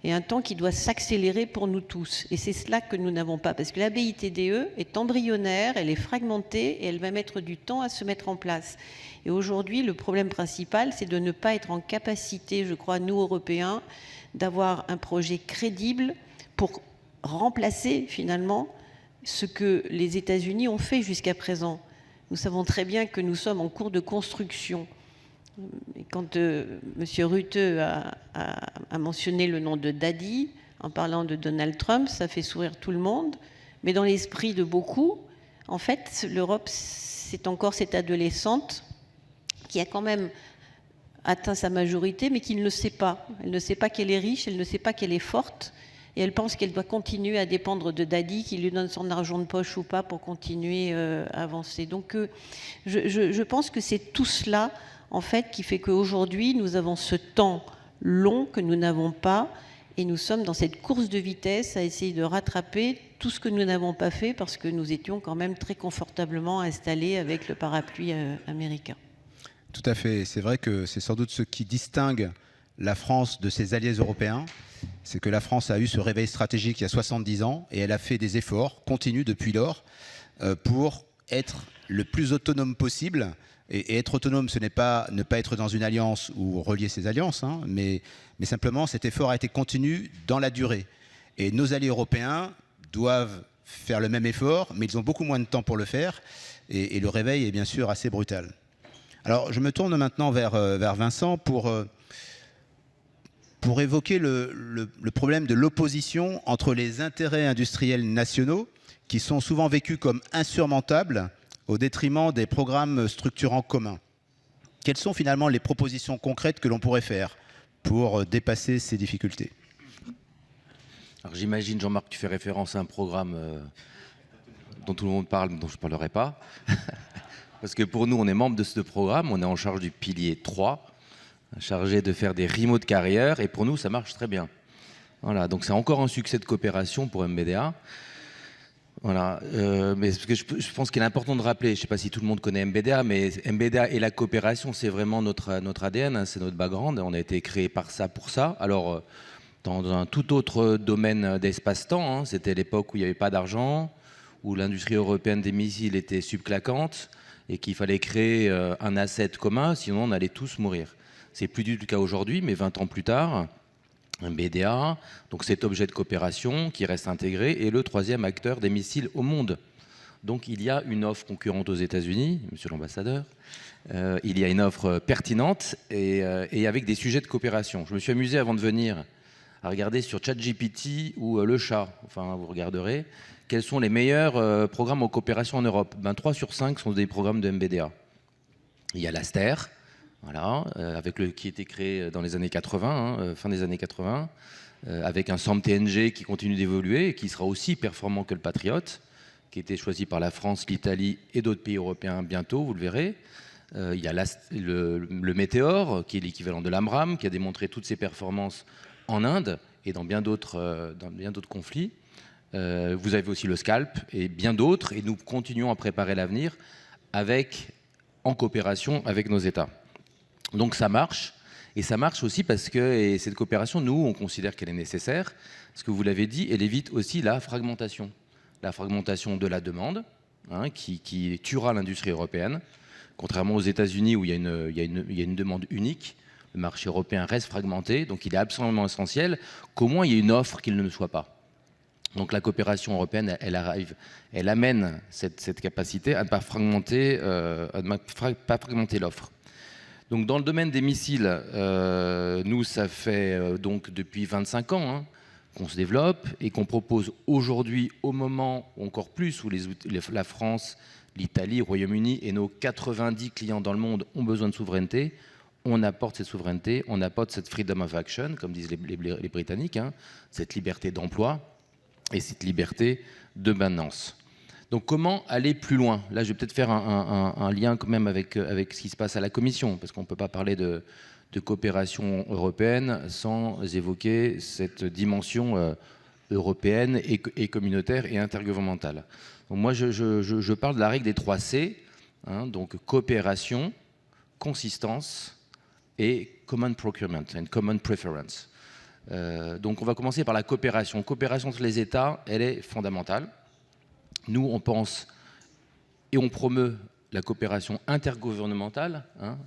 et un temps qui doit s'accélérer pour nous tous. Et c'est cela que nous n'avons pas, parce que la BITDE est embryonnaire, elle est fragmentée, et elle va mettre du temps à se mettre en place. Et aujourd'hui, le problème principal, c'est de ne pas être en capacité, je crois, nous, Européens, d'avoir un projet crédible pour remplacer, finalement, ce que les États-Unis ont fait jusqu'à présent. Nous savons très bien que nous sommes en cours de construction. Et quand M. Rutte a mentionné le nom de Daddy, en parlant de Donald Trump, ça fait sourire tout le monde. Mais dans l'esprit de beaucoup, en fait, l'Europe, c'est encore cette adolescente qui a quand même atteint sa majorité, mais qui ne le sait pas. Elle ne sait pas qu'elle est riche, elle ne sait pas qu'elle est forte, et elle pense qu'elle doit continuer à dépendre de Daddy, qui lui donne son argent de poche ou pas, pour continuer à avancer. Donc, je pense que c'est tout cela, en fait, qui fait qu'aujourd'hui, nous avons ce temps long que nous n'avons pas, et nous sommes dans cette course de vitesse à essayer de rattraper tout ce que nous n'avons pas fait, parce que nous étions quand même très confortablement installés avec le parapluie américain. Tout à fait. C'est vrai que c'est sans doute ce qui distingue la France de ses alliés européens. C'est que la France a eu ce réveil stratégique il y a 70 ans, et elle a fait des efforts continus depuis lors pour être le plus autonome possible. Et être autonome, ce n'est pas ne pas être dans une alliance ou relier ses alliances, hein, mais simplement cet effort a été continu dans la durée. Et nos alliés européens doivent faire le même effort, mais ils ont beaucoup moins de temps pour le faire. Et le réveil est bien sûr assez brutal. Alors je me tourne maintenant vers Vincent pour évoquer le problème de l'opposition entre les intérêts industriels nationaux, qui sont souvent vécus comme insurmontables, au détriment des programmes structurants communs. Quelles sont finalement les propositions concrètes que l'on pourrait faire pour dépasser ces difficultés ? Alors j'imagine, Jean-Marc, tu fais référence à un programme dont tout le monde parle, dont je ne parlerai pas. Parce que pour nous, on est membre de ce programme, on est en charge du pilier 3, chargé de faire des remote carrières, et pour nous, ça marche très bien. Voilà, donc c'est encore un succès de coopération pour MBDA. Voilà, mais parce que je pense qu'il est important de rappeler, je ne sais pas si tout le monde connaît MBDA, mais MBDA et la coopération, c'est vraiment notre ADN, hein, c'est notre background, on a été créé par ça, pour ça. Alors, dans un tout autre domaine d'espace-temps, hein, c'était l'époque où il n'y avait pas d'argent, où l'industrie européenne des missiles était subclaquante, et qu'il fallait créer un asset commun, sinon on allait tous mourir. C'est plus du tout le cas aujourd'hui, mais 20 ans plus tard, MBDA, donc cet objet de coopération qui reste intégré, est le troisième acteur des missiles au monde. Donc il y a une offre concurrente aux États-Unis, monsieur l'ambassadeur, il y a une offre pertinente et avec des sujets de coopération. Je me suis amusé avant de venir à regarder sur ChatGPT ou le chat, enfin vous regarderez, quels sont les meilleurs programmes en coopération en Europe. 3 sur 5 sont des programmes de MBDA. Il y a l'Aster, voilà, qui a été créé dans les années 80, fin des années 80, avec un SAM-TNG qui continue d'évoluer et qui sera aussi performant que le Patriot, qui a été choisi par la France, l'Italie et d'autres pays européens bientôt, vous le verrez. Il y a le Météor, qui est l'équivalent de l'AMRAAM, qui a démontré toutes ses performances en Inde et dans bien d'autres conflits. Vous avez aussi le Scalp et bien d'autres, et nous continuons à préparer l'avenir en coopération avec nos États. Donc ça marche, et ça marche aussi parce que cette coopération, nous, on considère qu'elle est nécessaire, parce que vous l'avez dit, elle évite aussi la fragmentation de la demande, hein, qui tuera l'industrie européenne, contrairement aux États-Unis où il y a une demande unique. Le marché européen reste fragmenté, donc il est absolument essentiel qu'au moins il y ait une offre qu'il ne le soit pas. Donc la coopération européenne, elle amène cette capacité à ne pas fragmenter l'offre. Donc dans le domaine des missiles, nous ça fait donc depuis 25 ans hein, qu'on se développe et qu'on propose aujourd'hui, au moment encore plus où la France, l'Italie, le Royaume-Uni et nos 90 clients dans le monde ont besoin de souveraineté, on apporte cette souveraineté, on apporte cette freedom of action, comme disent les Britanniques, hein, cette liberté d'emploi et cette liberté de maintenance. Donc comment aller plus loin? Là, je vais peut-être faire un lien quand même avec ce qui se passe à la Commission, parce qu'on ne peut pas parler de coopération européenne sans évoquer cette dimension européenne et communautaire et intergouvernementale. Donc moi, je parle de la règle des 3 C, hein, donc coopération, consistance et common procurement, and common preference. Donc on va commencer par la coopération. Coopération entre les États, elle est fondamentale. Nous, on pense et on promeut la coopération intergouvernementale. Hein.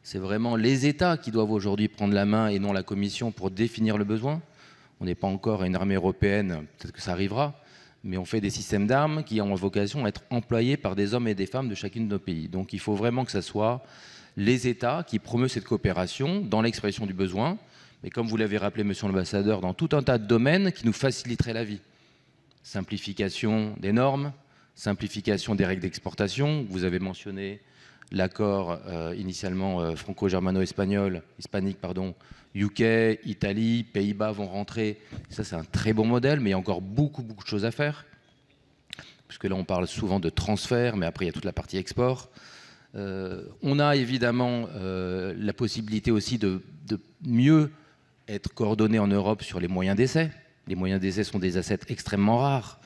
C'est vraiment les États qui doivent aujourd'hui prendre la main et non la Commission pour définir le besoin. On n'est pas encore à une armée européenne, peut-être que ça arrivera, mais on fait des systèmes d'armes qui ont vocation à être employés par des hommes et des femmes de chacun de nos pays. Donc il faut vraiment que ce soit les États qui promeuvent cette coopération dans l'expression du besoin, mais comme vous l'avez rappelé, monsieur l'ambassadeur, dans tout un tas de domaines qui nous faciliteraient la vie. Simplification des normes, simplification des règles d'exportation. Vous avez mentionné l'accord initialement hispanique, UK, Italie, Pays-Bas vont rentrer. Ça, c'est un très bon modèle, mais il y a encore beaucoup de choses à faire. Puisque là, on parle souvent de transfert, mais après, il y a toute la partie export. On a évidemment la possibilité aussi de mieux être coordonné en Europe sur les moyens d'essai. Les moyens d'essai sont des assets extrêmement rares.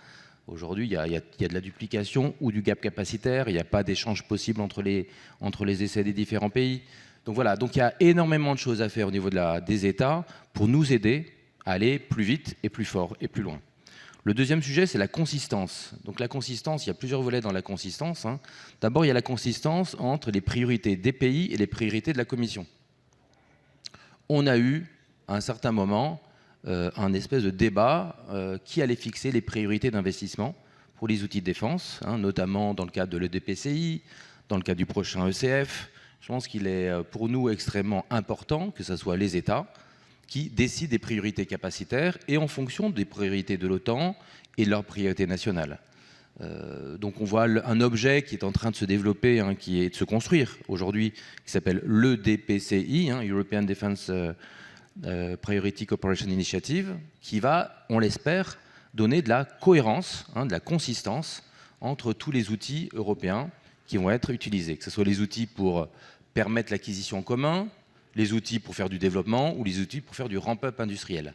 Aujourd'hui, il y a de la duplication ou du gap capacitaire. Il n'y a pas d'échange possible entre les essais des différents pays. Donc voilà, donc il y a énormément de choses à faire au niveau des États pour nous aider à aller plus vite et plus fort et plus loin. Le deuxième sujet, c'est la consistance. Donc la consistance, il y a plusieurs volets dans la consistance. Hein. D'abord, il y a la consistance entre les priorités des pays et les priorités de la Commission. On a eu, à un certain moment, un espèce de débat qui allait fixer les priorités d'investissement pour les outils de défense, hein, notamment dans le cadre de l'EDPCI, dans le cadre du prochain ECF. Je pense qu'il est pour nous extrêmement important que ce soit les États qui décident des priorités capacitaires et en fonction des priorités de l'OTAN et de leurs priorités nationales. Donc on voit un objet qui est en train de se développer, hein, qui est de se construire aujourd'hui, qui s'appelle l'EDPCI, hein, European Defense Priority Cooperation Initiative, qui va, on l'espère, donner de la cohérence, hein, de la consistance entre tous les outils européens qui vont être utilisés, que ce soit les outils pour permettre l'acquisition en commun, les outils pour faire du développement ou les outils pour faire du ramp-up industriel.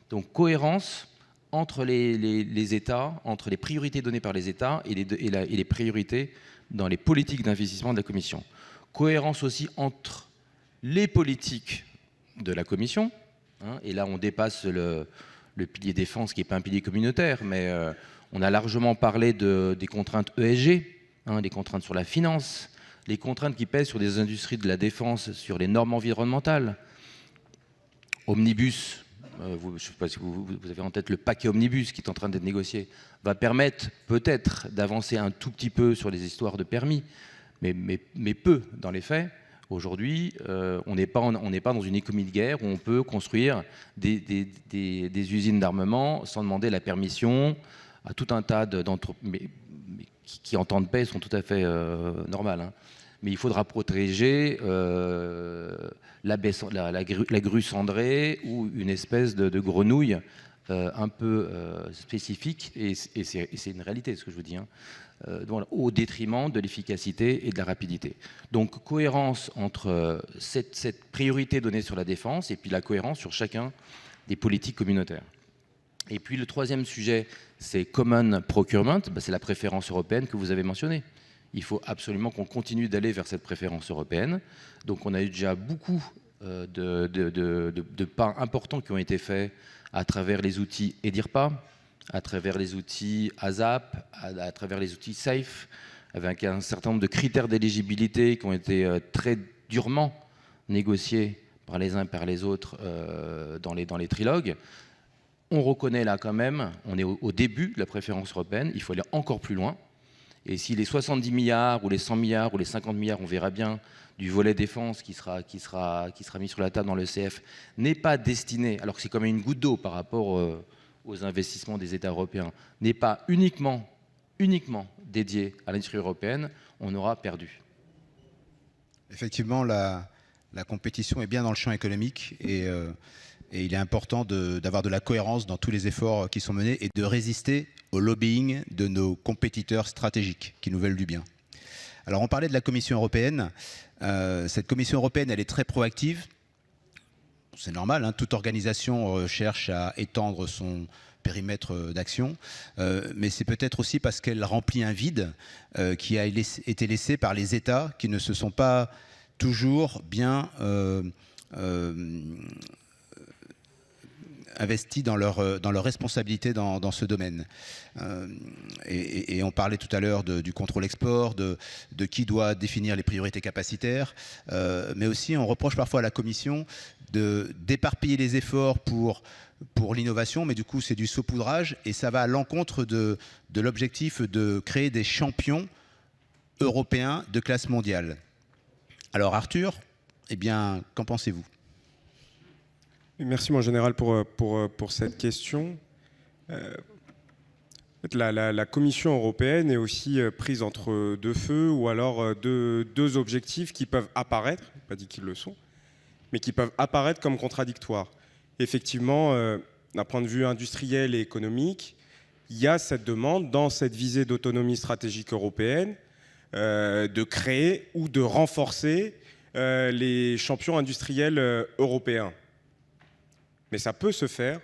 Donc cohérence entre les États, entre les priorités données par les États et les priorités dans les politiques d'investissement de la Commission. Cohérence aussi entre les politiques de la Commission, hein, et là on dépasse le pilier défense qui n'est pas un pilier communautaire, mais on a largement parlé des contraintes ESG, hein, des contraintes sur la finance, les contraintes qui pèsent sur des industries de la défense, sur les normes environnementales. Omnibus, je ne sais pas si vous avez en tête le paquet Omnibus qui est en train d'être négocié, va permettre peut-être d'avancer un tout petit peu sur les histoires de permis, mais peu dans les faits. Aujourd'hui, on n'est pas dans une économie de guerre où on peut construire des usines d'armement sans demander la permission à tout un tas d'entreprises qui en temps de paix sont tout à fait normales. Hein. Mais il faudra protéger la grue cendrée ou une espèce de grenouille un peu spécifique, et c'est une réalité ce que je vous dis, hein, au détriment de l'efficacité et de la rapidité. Donc cohérence entre cette priorité donnée sur la défense et puis la cohérence sur chacun des politiques communautaires. Et puis le troisième sujet, c'est Common Procurement, c'est la préférence européenne que vous avez mentionnée. Il faut absolument qu'on continue d'aller vers cette préférence européenne. Donc on a eu déjà beaucoup de pas importants qui ont été faits à travers les outils EDIRPA, à travers les outils ASAP, à travers les outils SAFE, avec un certain nombre de critères d'éligibilité qui ont été très durement négociés par les uns et par les autres dans les trilogues. On reconnaît là quand même, on est au début de la préférence européenne, il faut aller encore plus loin. Et si les 70 milliards ou les 100 milliards ou les 50 milliards, on verra bien, du volet défense qui sera mis sur la table dans le CF, n'est pas destiné, alors que c'est quand même une goutte d'eau par rapport aux investissements des États européens, n'est pas uniquement dédié à l'industrie européenne, on aura perdu. Effectivement, la La compétition est bien dans le champ économique et il est important d'avoir de la cohérence dans tous les efforts qui sont menés et de résister au lobbying de nos compétiteurs stratégiques qui nous veulent du bien. Alors on parlait de la Commission européenne. Cette Commission européenne, elle est très proactive. C'est normal, hein, toute organisation cherche à étendre son périmètre d'action, mais c'est peut-être aussi parce qu'elle remplit un vide qui a été laissé par les États qui ne se sont pas toujours bien investis dans leur responsabilité dans ce domaine. Et on parlait tout à l'heure du contrôle export, de qui doit définir les priorités capacitaires, mais aussi on reproche parfois à la Commission d'éparpiller les efforts pour l'innovation, mais du coup c'est du saupoudrage et ça va à l'encontre de l'objectif de créer des champions européens de classe mondiale. Alors Arthur, eh bien, qu'en pensez-vous ? Merci mon général pour cette question. La Commission européenne est aussi prise entre deux feux ou alors deux objectifs qui peuvent apparaître, pas dit qu'ils le sont, mais qui peuvent apparaître comme contradictoires. Effectivement, d'un point de vue industriel et économique, il y a cette demande dans cette visée d'autonomie stratégique européenne de créer ou de renforcer les champions industriels européens. Mais ça peut se faire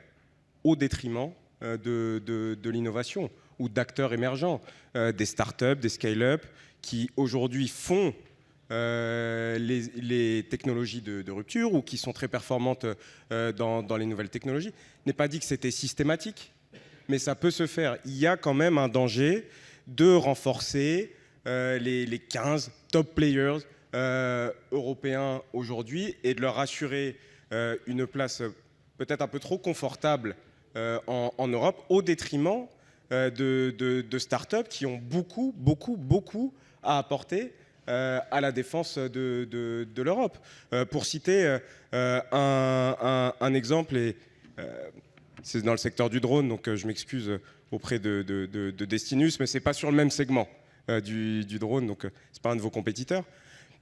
au détriment de l'innovation ou d'acteurs émergents, des startups, des scale-up qui aujourd'hui font les technologies de rupture ou qui sont très performantes dans les nouvelles technologies. Je n'ai pas dit que c'était systématique, mais ça peut se faire. Il y a quand même un danger de renforcer les 15 top players européens aujourd'hui et de leur assurer une place peut-être un peu trop confortable en Europe au détriment de startups qui ont beaucoup à apporter à la défense de l'Europe. Pour citer un exemple, et c'est dans le secteur du drone, donc je m'excuse auprès de Destinus, mais ce n'est pas sur le même segment du drone, donc ce n'est pas un de vos compétiteurs.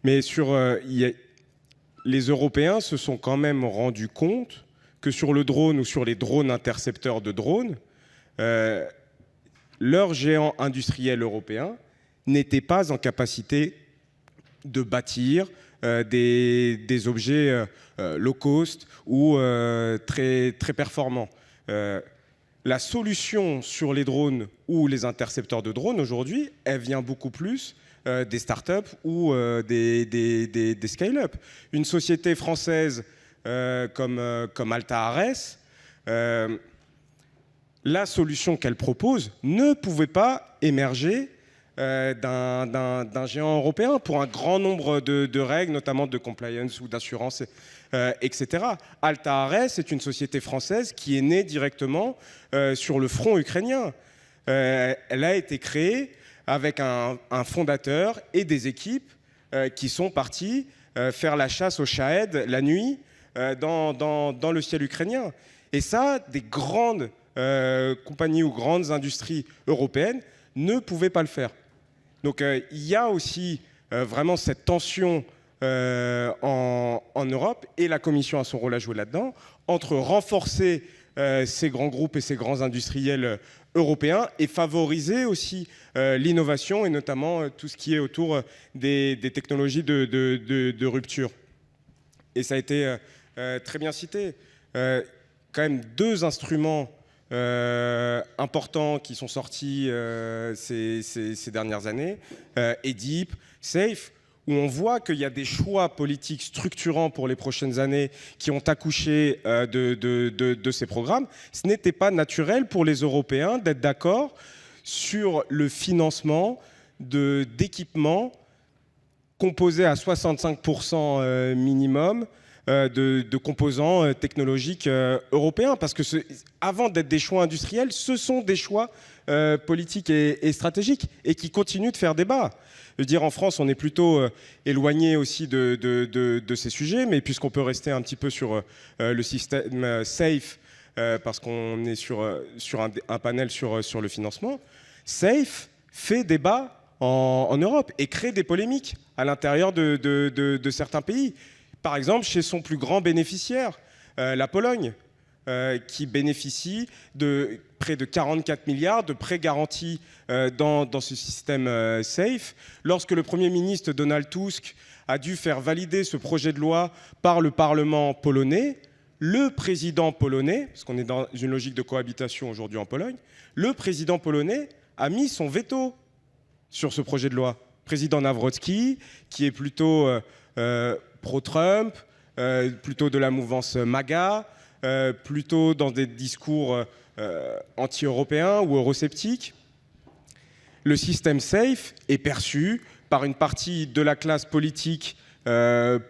Mais les Européens se sont quand même rendus compte que sur le drone ou sur les drones intercepteurs de drones, leurs géants industriels européens n'étaient pas en capacité de bâtir des objets low cost ou très performants. La solution sur les drones ou les intercepteurs de drones aujourd'hui, elle vient beaucoup plus des startups ou des scale-up. Une société française comme Alta Ares, la solution qu'elle propose ne pouvait pas émerger d'un géant européen pour un grand nombre de règles, notamment de compliance ou d'assurance, etc. Alta Ares est une société française qui est née directement sur le front ukrainien. Elle a été créée avec un fondateur et des équipes qui sont partis faire la chasse aux Shahed la nuit dans le ciel ukrainien. Et ça, des grandes compagnies ou grandes industries européennes ne pouvaient pas le faire. Donc il y a aussi vraiment cette tension en Europe, et la Commission a son rôle à jouer là-dedans, entre renforcer ces grands groupes et ces grands industriels européens et favoriser aussi l'innovation et notamment tout ce qui est autour des technologies de rupture. Et ça a été très bien cité. Quand même deux instruments importants qui sont sortis ces dernières années, EDIP, SAFE, où on voit qu'il y a des choix politiques structurants pour les prochaines années qui ont accouché de ces programmes. Ce n'était pas naturel pour les Européens d'être d'accord sur le financement d'équipements composés à 65% minimum de composants technologiques européens. Parce que avant d'être des choix industriels, ce sont des choix politiques et stratégiques et qui continuent de faire débat. Je veux dire, en France, on est plutôt éloigné aussi de ces sujets, mais puisqu'on peut rester un petit peu sur le système SAFE, parce qu'on est sur un panel sur le financement, SAFE fait débat en Europe et crée des polémiques à l'intérieur de certains pays. par exemple, chez son plus grand bénéficiaire, la Pologne, qui bénéficie de près de 44 milliards de prêts garantis dans ce système SAFE. Lorsque le Premier ministre Donald Tusk a dû faire valider ce projet de loi par le Parlement polonais, le président polonais, parce qu'on est dans une logique de cohabitation aujourd'hui en Pologne, le président polonais a mis son veto sur ce projet de loi. Président Nawrocki, qui est plutôt pro-Trump, plutôt de la mouvance MAGA, plutôt dans des discours anti-européens ou eurosceptiques. Le système SAFE est perçu par une partie de la classe politique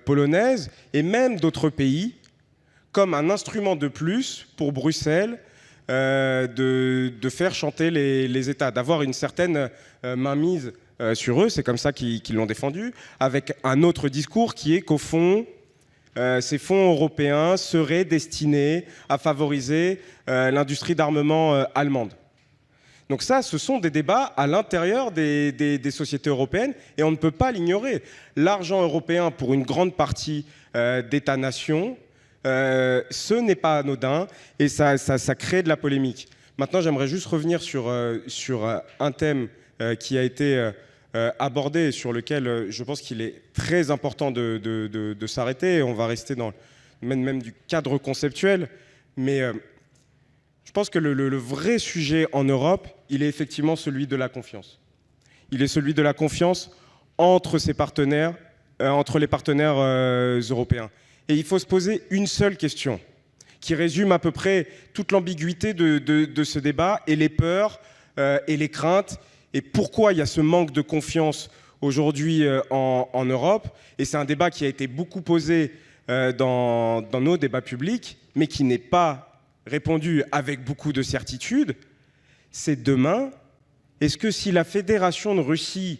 polonaise et même d'autres pays comme un instrument de plus pour Bruxelles de faire chanter les États, d'avoir une certaine mainmise sur eux. C'est comme ça qu'ils l'ont défendu, avec un autre discours qui est qu'au fond, ces fonds européens seraient destinés à favoriser l'industrie d'armement allemande. Donc ça, ce sont des débats à l'intérieur des sociétés européennes et on ne peut pas l'ignorer. L'argent européen, pour une grande partie d'États-nations, ce n'est pas anodin et ça crée de la polémique. Maintenant, j'aimerais juste revenir sur un thème qui a été abordé et sur lequel je pense qu'il est très important de s'arrêter. On va rester dans même du cadre conceptuel, mais je pense que le vrai sujet en Europe, il est effectivement celui de la confiance. Il est celui de la confiance entre ses partenaires, entre les partenaires européens. Et il faut se poser une seule question, qui résume à peu près toute l'ambiguïté de ce débat et les peurs et les craintes, et pourquoi il y a ce manque de confiance aujourd'hui en Europe. Et c'est un débat qui a été beaucoup posé dans nos débats publics, mais qui n'est pas répondu avec beaucoup de certitude. C'est demain, est-ce que si la Fédération de Russie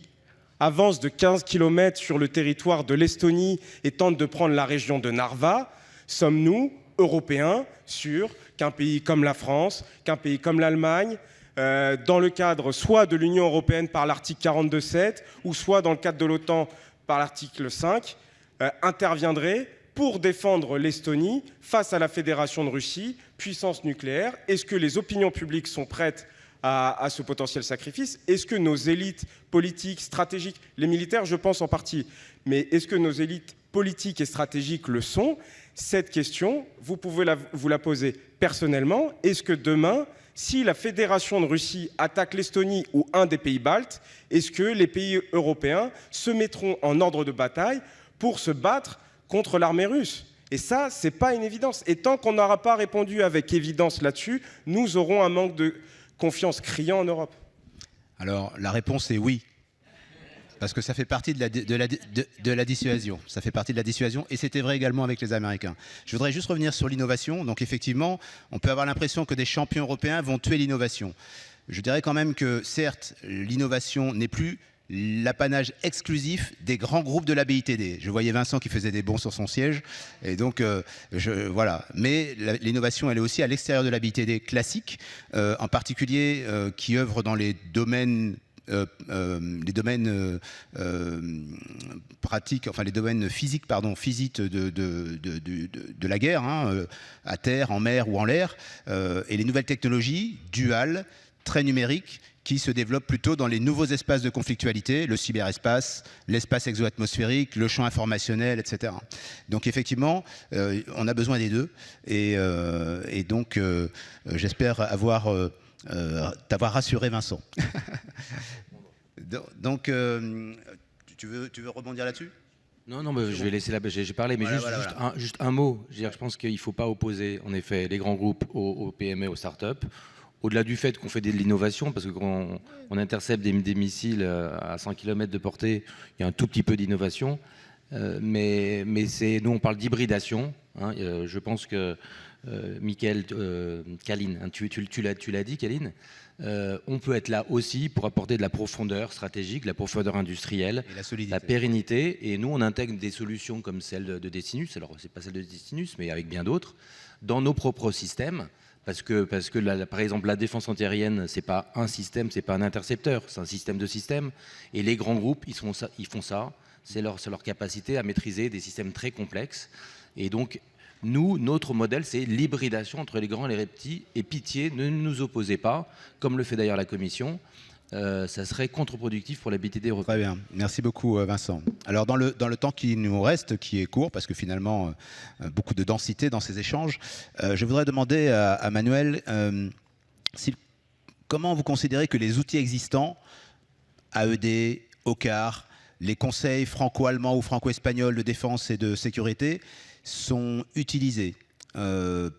avance de 15 km sur le territoire de l'Estonie et tente de prendre la région de Narva, sommes-nous, Européens, sûrs qu'un pays comme la France, qu'un pays comme l'Allemagne, dans le cadre soit de l'Union européenne par l'article 42.7 ou soit dans le cadre de l'OTAN par l'article 5, interviendrait pour défendre l'Estonie face à la Fédération de Russie, puissance nucléaire? Est-ce que les opinions publiques sont prêtes à ce potentiel sacrifice? Est-ce que nos élites politiques, stratégiques, les militaires, je pense en partie, mais est-ce que nos élites politiques et stratégiques le sont? Cette question, vous pouvez vous la poser personnellement. Est-ce que demain, si la Fédération de Russie attaque l'Estonie ou un des pays baltes, est-ce que les pays européens se mettront en ordre de bataille pour se battre contre l'armée russe? Et ça, ce n'est pas une évidence. Et tant qu'on n'aura pas répondu avec évidence là-dessus, nous aurons un manque de confiance criant en Europe. Alors, la réponse est oui. Parce que ça fait partie de la dissuasion. Ça fait partie de la dissuasion et c'était vrai également avec les Américains. Je voudrais juste revenir sur l'innovation. Donc effectivement, on peut avoir l'impression que des champions européens vont tuer l'innovation. Je dirais quand même que certes, l'innovation n'est plus l'apanage exclusif des grands groupes de la BITD. Je voyais Vincent qui faisait des bonds sur son siège. Et donc, voilà. Mais l'innovation, elle est aussi à l'extérieur de la BITD classique, en particulier qui œuvre dans les domaines pratiques, enfin les domaines physiques, physiques de la guerre, à terre, en mer ou en l'air, et les nouvelles technologies duales, très numériques, qui se développent plutôt dans les nouveaux espaces de conflictualité, le cyberespace, l'espace exo-atmosphérique, le champ informationnel, etc. Donc effectivement, on a besoin des deux, et donc j'espère t'avoir rassuré, Vincent. Donc, tu veux rebondir là-dessus ? Non, mais je vais laisser j'ai parlé, mais juste un mot. Je pense qu'il ne faut pas opposer, en effet, les grands groupes aux PME, aux startups. Au-delà du fait qu'on fait de l'innovation, parce que quand on intercepte des missiles à 100 km de portée, il y a un tout petit peu d'innovation. Mais nous, on parle d'hybridation. Je pense que Michael, Kaline, tu l'as dit, Kaline, on peut être là aussi pour apporter de la profondeur stratégique, de la profondeur industrielle, et la pérennité. Et nous, on intègre des solutions comme celle de Destinus, alors c'est pas celle de Destinus, mais avec bien d'autres, dans nos propres systèmes. Parce que par exemple, la défense antiaérienne, c'est pas un système, c'est pas un intercepteur, c'est un système de systèmes. Et les grands groupes, ils font ça c'est leur capacité à maîtriser des systèmes très complexes. Et donc, nous, notre modèle, c'est l'hybridation entre les grands et les petits. Et pitié, ne nous opposez pas, comme le fait d'ailleurs la Commission. Ça serait contre-productif pour la BITD européenne. Très bien, merci beaucoup Vincent. Alors dans le temps qui nous reste, qui est court, parce que finalement, beaucoup de densité dans ces échanges, je voudrais demander à Manuel, comment vous considérez que les outils existants, AED, OCCAR, les conseils franco-allemands ou franco-espagnols de défense et de sécurité sont utilisés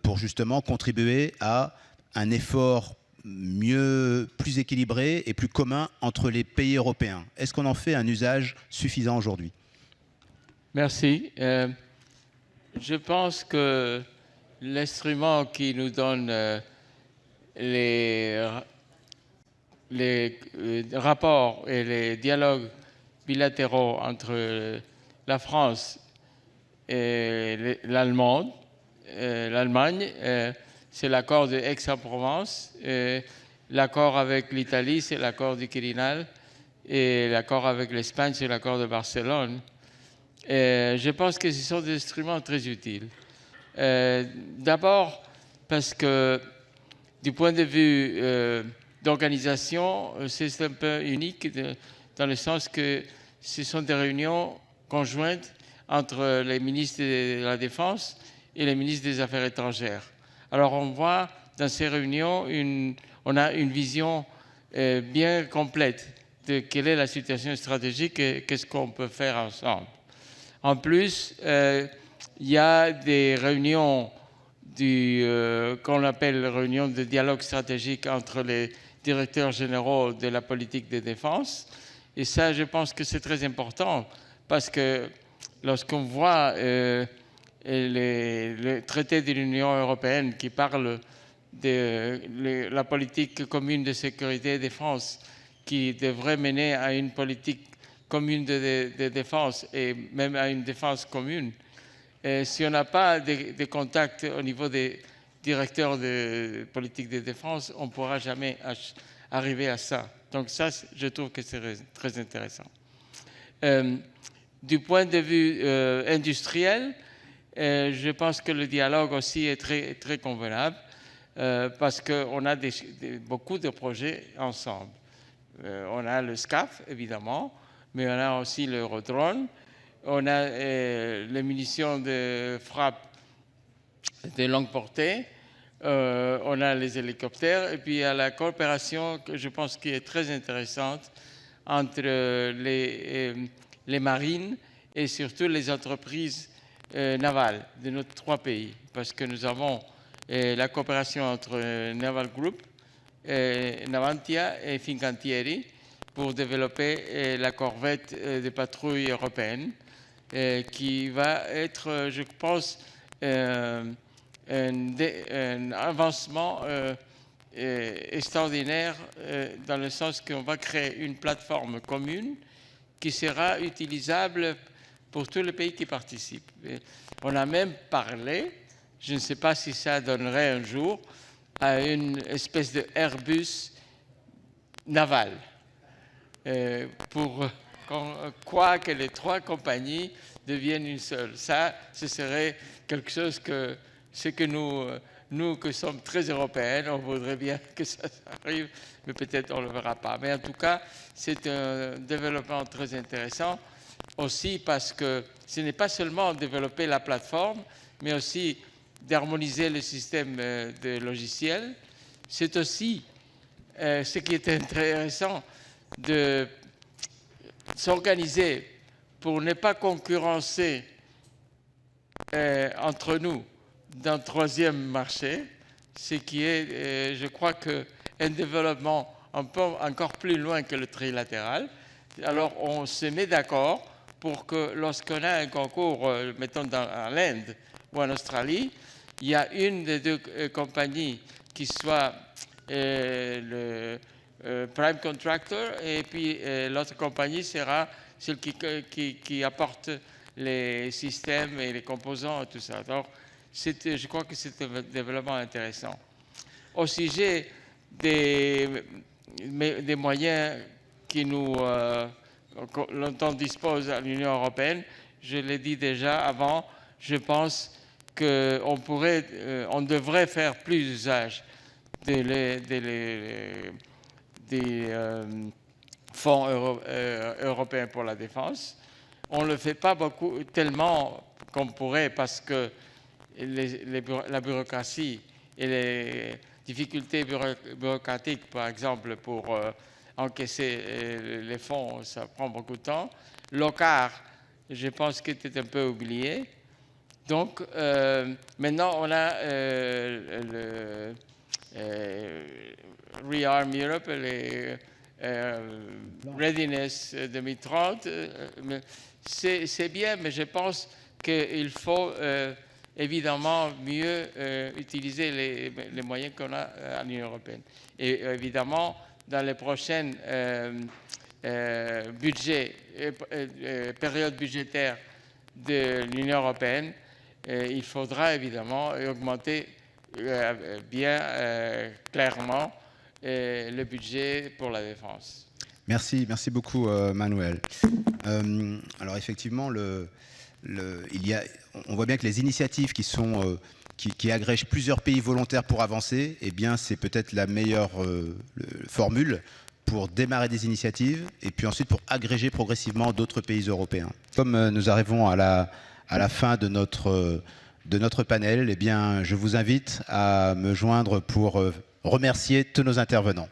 pour justement contribuer à un effort plus équilibré et plus commun entre les pays européens? Est-ce qu'on en fait un usage suffisant aujourd'hui? Merci. Je pense que l'instrument qui nous donne les rapports et les dialogues bilatéraux entre la France et l'Allemagne, c'est l'accord de Aix-en-Provence. L'accord avec l'Italie, c'est l'accord du Quirinal. Et l'accord avec l'Espagne, c'est l'accord de Barcelone. Je pense que ce sont des instruments très utiles. D'abord, parce que du point de vue d'organisation, c'est un peu unique dans le sens que ce sont des réunions conjointes entre les ministres de la Défense et les ministres des Affaires étrangères. Alors on voit dans ces réunions, on a une vision bien complète de quelle est la situation stratégique et qu'est-ce qu'on peut faire ensemble. En plus, il y a des réunions qu'on appelle réunions de dialogue stratégique entre les directeurs généraux de la politique de défense. Et ça, je pense que c'est très important parce que lorsqu'on voit le traité de l'Union européenne qui parle de la politique commune de sécurité et défense qui devrait mener à une politique commune de défense et même à une défense commune. Et si on n'a pas de contacts au niveau des directeurs de politique de défense, on ne pourra jamais arriver à ça. Donc ça, je trouve que c'est très intéressant. Du point de vue industriel, je pense que le dialogue aussi est très, très convenable parce qu'on a beaucoup de projets ensemble. On a le SCAF, évidemment, mais on a aussi l'Eurodrone, on a les munitions de frappe de longue portée, on a les hélicoptères, et puis il y a la coopération que je pense qui est très intéressante entre les marines et surtout les entreprises navales de nos trois pays, parce que nous avons la coopération entre Naval Group, Navantia et Fincantieri pour développer la corvette de patrouille européenne qui va être, je pense, un avancement extraordinaire dans le sens qu'on va créer une plateforme commune qui sera utilisable pour tous les pays qui participent. On a même parlé, je ne sais pas si ça donnerait un jour, à une espèce de Airbus naval, pour quoi que les trois compagnies deviennent une seule. Ça, ce serait quelque chose que nous qui sommes très européennes, on voudrait bien que ça arrive, mais peut-être on ne le verra pas. Mais en tout cas, c'est un développement très intéressant, aussi parce que ce n'est pas seulement développer la plateforme, mais aussi d'harmoniser le système de logiciels. C'est aussi ce qui est intéressant de s'organiser pour ne pas concurrencer entre nous dans le troisième marché, ce qui est, je crois, un développement un peu encore plus loin que le trilatéral. Alors on se met d'accord pour que lorsqu'on a un concours, mettons en Inde ou en Australie, il y a une des deux compagnies qui soit le prime contractor et puis l'autre compagnie sera celle qui apporte les systèmes et les composants et tout ça. Donc, je crois que c'est un développement intéressant. Au sujet des moyens qui nous dont on dispose à l'Union européenne. Je l'ai dit déjà avant, je pense qu'on on devrait faire plus usage des fonds européens pour la défense. On ne le fait pas beaucoup, tellement qu'on pourrait, parce que la bureaucratie et les difficultés bureaucratiques, par exemple, pour encaisser les fonds, ça prend beaucoup de temps. L'OCAR, je pense qu'il était un peu oublié. Donc, maintenant, on a le Rearm Europe, les Readiness 2030. C'est bien, mais je pense qu'il faut évidemment mieux utiliser les moyens qu'on a à l'Union européenne. Et évidemment, dans les prochaines périodes budgétaires de l'Union européenne, il faudra évidemment augmenter bien clairement le budget pour la défense. Merci beaucoup Manuel. Alors effectivement, on voit bien que les initiatives qui agrègent plusieurs pays volontaires pour avancer, eh bien c'est peut-être la meilleure formule pour démarrer des initiatives et puis ensuite pour agréger progressivement d'autres pays européens. Comme nous arrivons à la fin de notre panel, eh bien je vous invite à me joindre pour remercier tous nos intervenants.